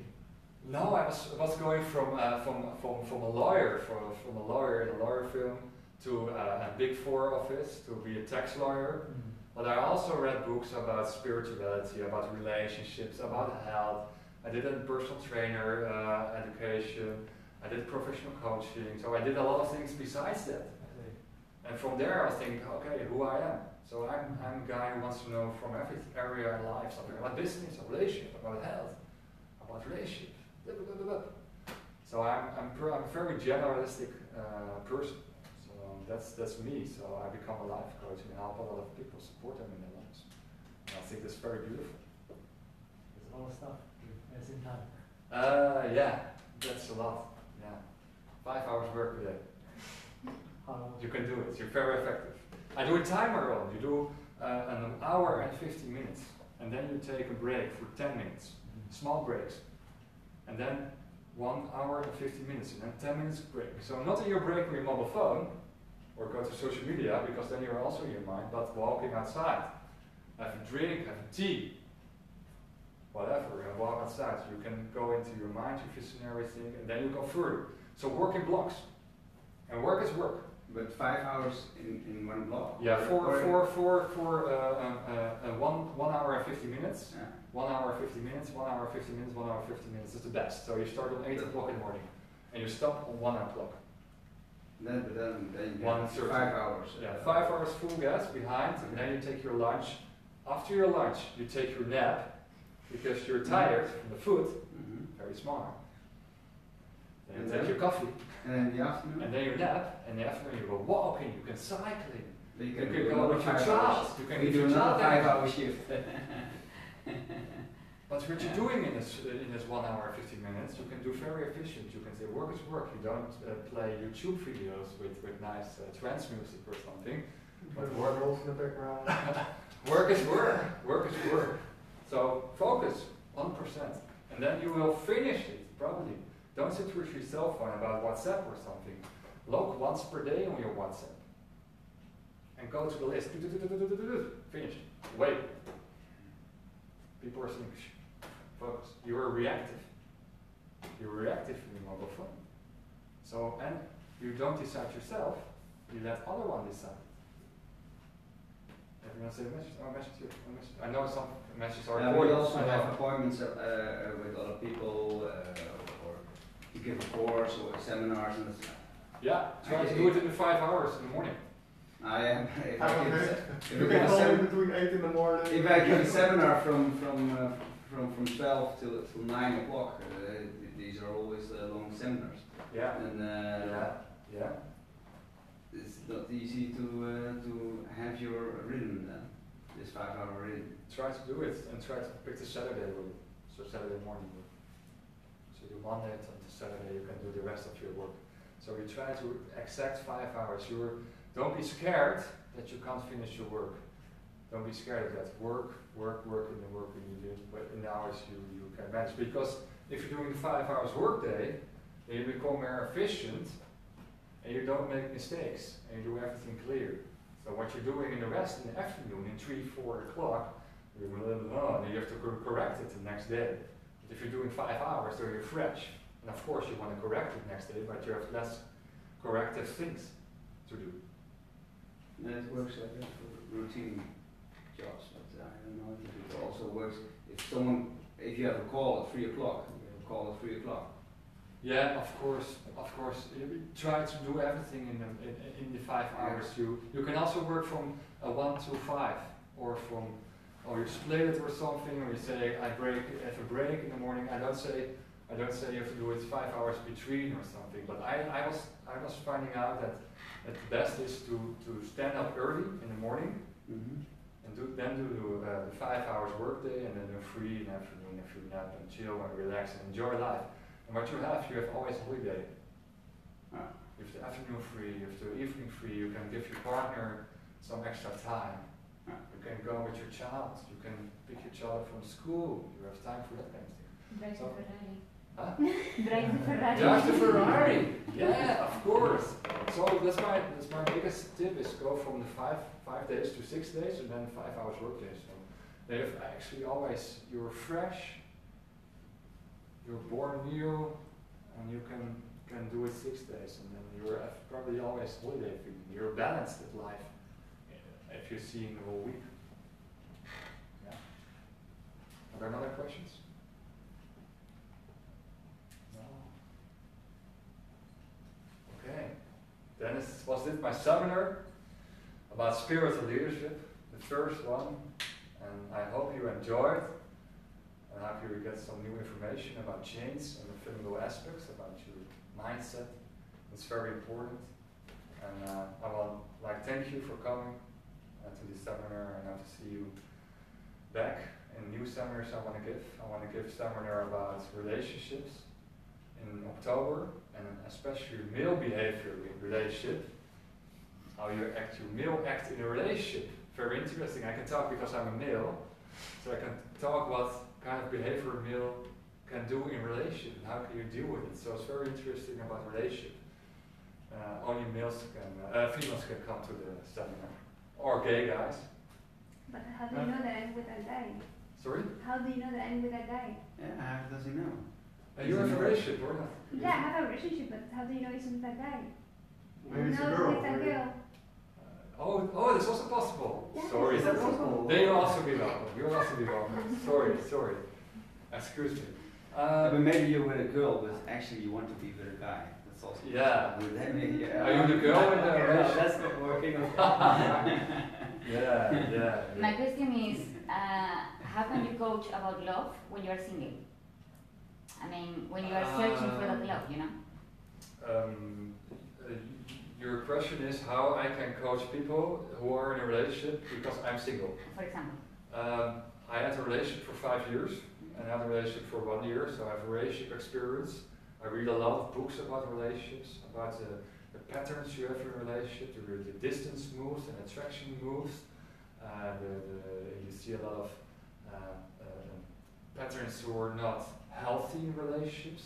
No, I was going from a lawyer in a lawyer firm to a Big Four office to be a tax lawyer. Mm-hmm. But I also read books about spirituality, about relationships, about health. I did a personal trainer education. I did professional coaching. So I did a lot of things besides that. And from there I was thinking, okay, who I am. So I'm a guy who wants to know from every area in life, something about business, about relationship, about health, about relationship. Blah, blah, blah, blah. So I'm a very generalistic person. So that's me. So I become a life coach and help a lot of people, support them in their lives. And I think that's very beautiful. There's a lot of stuff at the same time. Yeah, that's a lot. Yeah, 5 hours work a day. You can do it. You're very effective. I do a timer on. You do an hour and 50 minutes, and then you take a break for 10 minutes, small breaks, and then 1 hour and 50 minutes, and then 10 minutes break. So not in your break with your mobile phone, or go to social media, because then you're also in your mind, but walking outside. Have a drink, have a tea, whatever, and walk outside. You can go into your mind, your visionary thing, and then you go further. So work in blocks. And work is work. But 5 hours in one block? Yeah, 1 hour and 50 minutes. Yeah. 1 hour 50 minutes, 1 hour 50 minutes, 1 hour 50 minutes is the best. So you start on 8 o'clock in the morning and you stop on 1 o'clock. Then you 1:30. 5 hours. Yeah, 5 hours full gas behind, and then you take your lunch. After your lunch, you take your nap because you're tired from the food. Very smart. Then you take your coffee. And in the afternoon? And then you nap, and in the afternoon you go walking, you can cycling. You can do go with your child. You can do another 5 hour shift. But what you're doing in this 1 hour 50 minutes, you can do very efficient. You can say work is work. You don't play YouTube videos with nice trance music or something. But work in the background. Work is work. Work is work. So focus 1%, and then you will finish it probably. Don't sit with your cell phone about WhatsApp or something. Log once per day on your WhatsApp. And go to the list. Finish. Wait. People are saying, focus. You are reactive. You're reactive in your mobile phone. So, and you don't decide yourself, you let other one decide. Everyone say a message? Oh, a message here. A message. I know some messages are we also have appointments with other people, or you give a course or seminars and stuff. Yeah, try to do it in the 5 hours in the morning. I am. You can call me between 8 in the morning. If I give a seminar from 12 till 9 o'clock, these are always long seminars. Yeah. And yeah. It's not easy to have your rhythm then, this 5 hour rhythm. Try to do it and try to pick the Saturday rule. So Saturday morning rule. So you do Monday until Saturday, you can do the rest of your work. So you try to exact 5 hours. Don't be scared that you can't finish your work. Don't be scared of that. Work in the work you do, but in the hours you can manage. Because if you're doing 5 hours work day, then you become more efficient and you don't make mistakes and you do everything clear. So what you're doing in the rest in the afternoon, in 3, 4 o'clock, you're a little and you have to correct it the next day. But if you're doing 5 hours, then you're fresh. And of course you want to correct it next day, but you have less corrective things to do. Yeah, it works like that for routine jobs, but I don't know if it also works if you have a call at 3 o'clock, you have a call at 3 o'clock. Yeah, of course. You try to do everything in the 5 hours. You can also work from 1 to 5, or you split it or something, or you say I have a break in the morning. I don't say you have to do it 5 hours between or something. But I was finding out that the best is to stand up early in the morning, and then do the 5 hours workday, and then do free in the afternoon if you nap and chill and relax and enjoy life. And what you have always holiday. You have the afternoon free, you have the evening free, you can give your partner some extra time. You can go with your child, you can pick your child up from school, you have time for that kind of thing. Drive the Ferrari. Huh? Drive the Ferrari. Drive the Ferrari! Yeah, of course! So that's my biggest tip is go from the 5 days to 6 days and then 5 hours work days. So they have actually always, you're fresh, you're born new, and you can do it 6 days, and then you're probably always holiday feeling. You're balanced at life if you're seeing the whole week. Yeah. Are there other questions? No. Okay. Then was this my seminar about spiritual leadership, the first one, and I hope you enjoyed. I hope you get some new information about change and the fundamental aspects about your mindset. It's very important. And I want thank you for coming to this seminar, and I hope to see you back in new seminars I want to give. I want to give a seminar about relationships in October, and especially male behavior in relationship. How you male act in a relationship. Very interesting. I can talk because I'm a male, so I can talk what kind of behavior a male can do in relationship and how can you deal with it. So it's very interesting about relationship. Only females can come to the seminar, or gay guys. But how do you know that I'm with a guy? Sorry? How do you know that I'm with a guy? Yeah, how does he know? You have a relationship or not? Yeah, I have a relationship, but how do you know it's with a guy? Maybe it's a No, girl. with a girl. Oh, that's also possible. Yeah, Sorry. is that possible? They will also be welcome. You'll also be welcome. Sorry. Excuse me. But maybe you're with a girl, but actually you want to be with a guy. That's also Yeah. with him. Yeah. Are you the girl in the No, relationship? that's not working. Yeah. My question is, how can you coach about love when you are single? I mean, when you are searching for that love, you know? Your question is how I can coach people who are in a relationship because I'm single. For example. I had a relationship for 5 years and I had a relationship for 1 year, so I have a relationship experience. I read a lot of books about relationships, about the patterns you have in a relationship, the distance moves and attraction moves. You see a lot of patterns who are not healthy in relationships.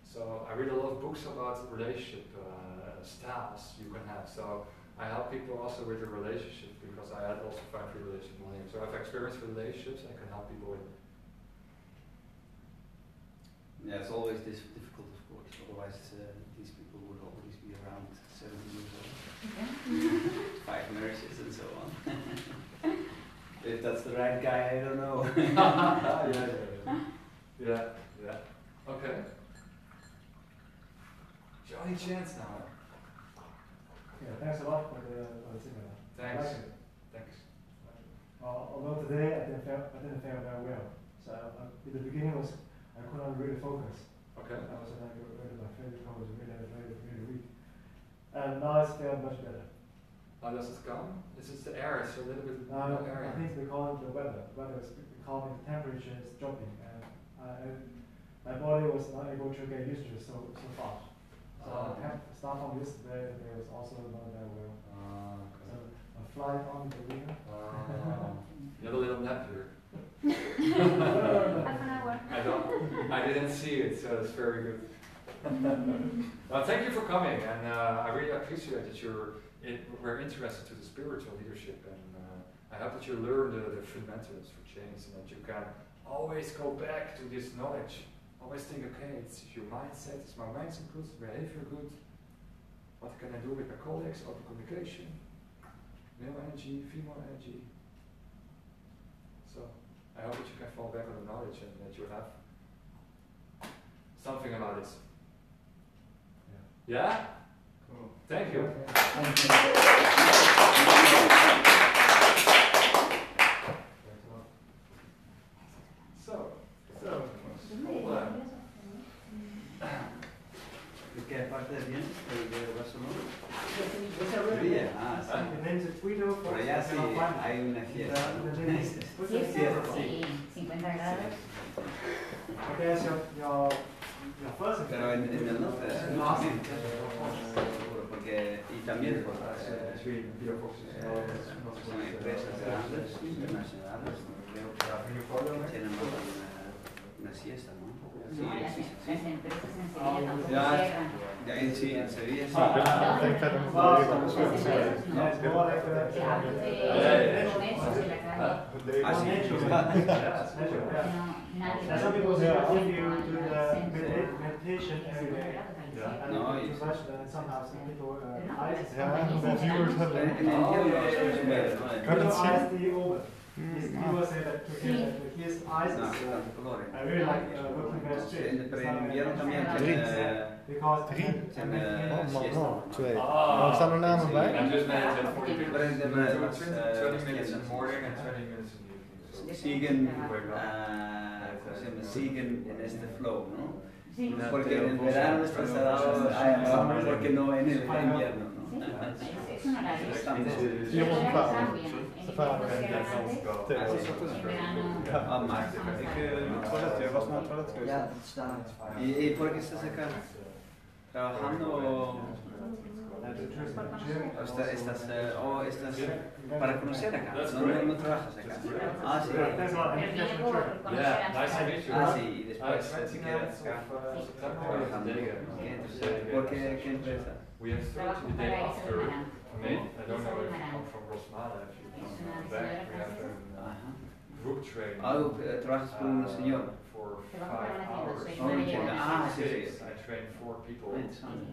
So I read a lot of books about relationship styles you can have. So I help people also with their relationship because I had also 5 year relationship 1 year. So I have experience with relationships. I can help people with it. Yeah, it's always difficult, of course. Otherwise, these people would always be around 70 years old. Okay. 5 marriages and so on. If that's the right guy, I don't know. Yeah. Okay. Johnny Chance now. Yeah, thanks a lot for the seminar. Thanks. I like it. Thanks. Although today I didn't fare very well. So in the beginning I couldn't really focus. Okay. I was like my favorite was really weak. And now it's felt much better. How does it come? This is the air, it's a little bit Now air. I think because the weather. The weather is calming, the temperature is dropping, and my body was not able to get used to it so fast. So I have to start from yesterday. It was also not very well. So a flight on the wing. You had a little nap here. Half an hour. I didn't see it, so it's very good. Well, thank you for coming, and I really appreciate that we're interested to the spiritual leadership, and I hope that you learn the fundamentals for change, and that you can always go back to this knowledge. Always think, okay, it's your mindset, is my mindset good, is my behavior good? What can I do with my colleagues, open communication, male energy, female energy? So, I hope that you can fall back on the knowledge and that you have something about it. Yeah? Cool. Thank you. Che parte bien? Yes, I read Drie, it. ah, sì. The names Quito, Por allá sí hay una fiesta. Sí, 50 grados. Okay, so your first Pero en el norte también, seguro, porque y también son empresas grandes, internacionales, creo que tienen una siesta, ¿no? Sí, No, las sí, sí. empresas en Sevilla tampoco Ya, cierran. ya en sí, en Sevilla sí. Well, Las it's more like Se habla de comercios en la calle. Ah, sí. And some people say that if you do the meditation every day, and No, you y- touch then somehow some people ice. En el invierno es mucho menos, ¿no? Ice the oven. People say that to get his eyes No, is tanto colore. I really like looking very straight. Pero en invierno también Because No, 2. Oh, staan er namen bij? And just manage it for you. Prende 20 minutes in the morning and 20 minutes in the evening. So siguen, ¿cómo se llama? Siguen en este flow, ¿no? Sí. Porque en el verano estás dado porque no en el invierno, ¿no? Es un horario. Estamos. Los horarios cambian. En invierno cierran antes, en verano. Ah, maar. Toilet, was naar het toilet geweest? Ja, dat staat. ¿Y por qué estás acá? ¿Trabajando o estás para conocer acá? No trabajas acá. Ah, sí. Pero viene por conocer yeah, a nice to meet you. Ah, sí, y después I se quedas acá trabajando. September. Qué interesante. ¿Por qué empresa? We have started the day after May. I don't know if you come from Rosmala, if you come back. We have a Ajá. group training. Ah, trabajas con un señor. For Te vas 5 para una hours. tienda, soy manager. Ah, sí, sí. I train 4 people. Interesante.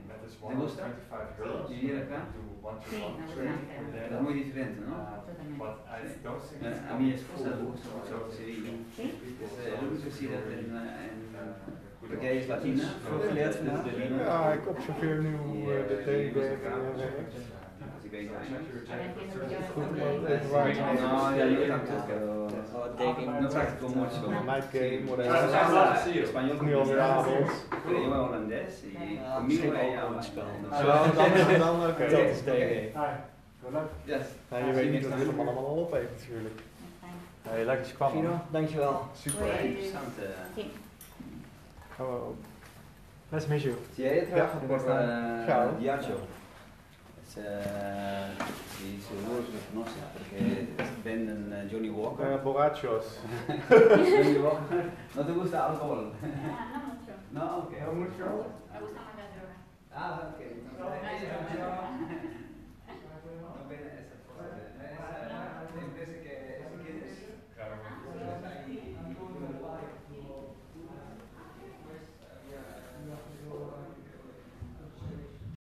That is ¿Te gusta 125 euros. vivir acá? Do Sí, one-to-one me gusta training Amsterdam. for Es them. muy diferente, ¿no? Totalmente. But I don't think it's A mi esposa le gusta mucho Sevilla. ¿Sí? Es el único ciudad porque ella es latina. Geleerd vandaag? Ja, ik observeer nu hoe de DB werkt. Así que Ahora entiendo que yo Goed om bastante- even waar te no, ya no tanto, pero no practico mucho. Night game, Habla español Nu alweer avond. pero yo holandés y conmigo ella habla español. Dan oké. Dat is DB. Hi, good luck. Yes. Nou, je weet niet wat Willem allemaal al op heeft natuurlijk. Hey, lekker dat je kwam. Guido, man. dankjewel. Super. Interessant. Sí. Oh, Nice to meet you. Si ella trabaja por Ciao. Diacho, y seguro que lo conoces porque venden Johnny Walker. borrachos. Johnny Walker. ¿No te gusta alcohol? Ah, no mucho. No, ok. Me gusta más la droga. Ah, ok.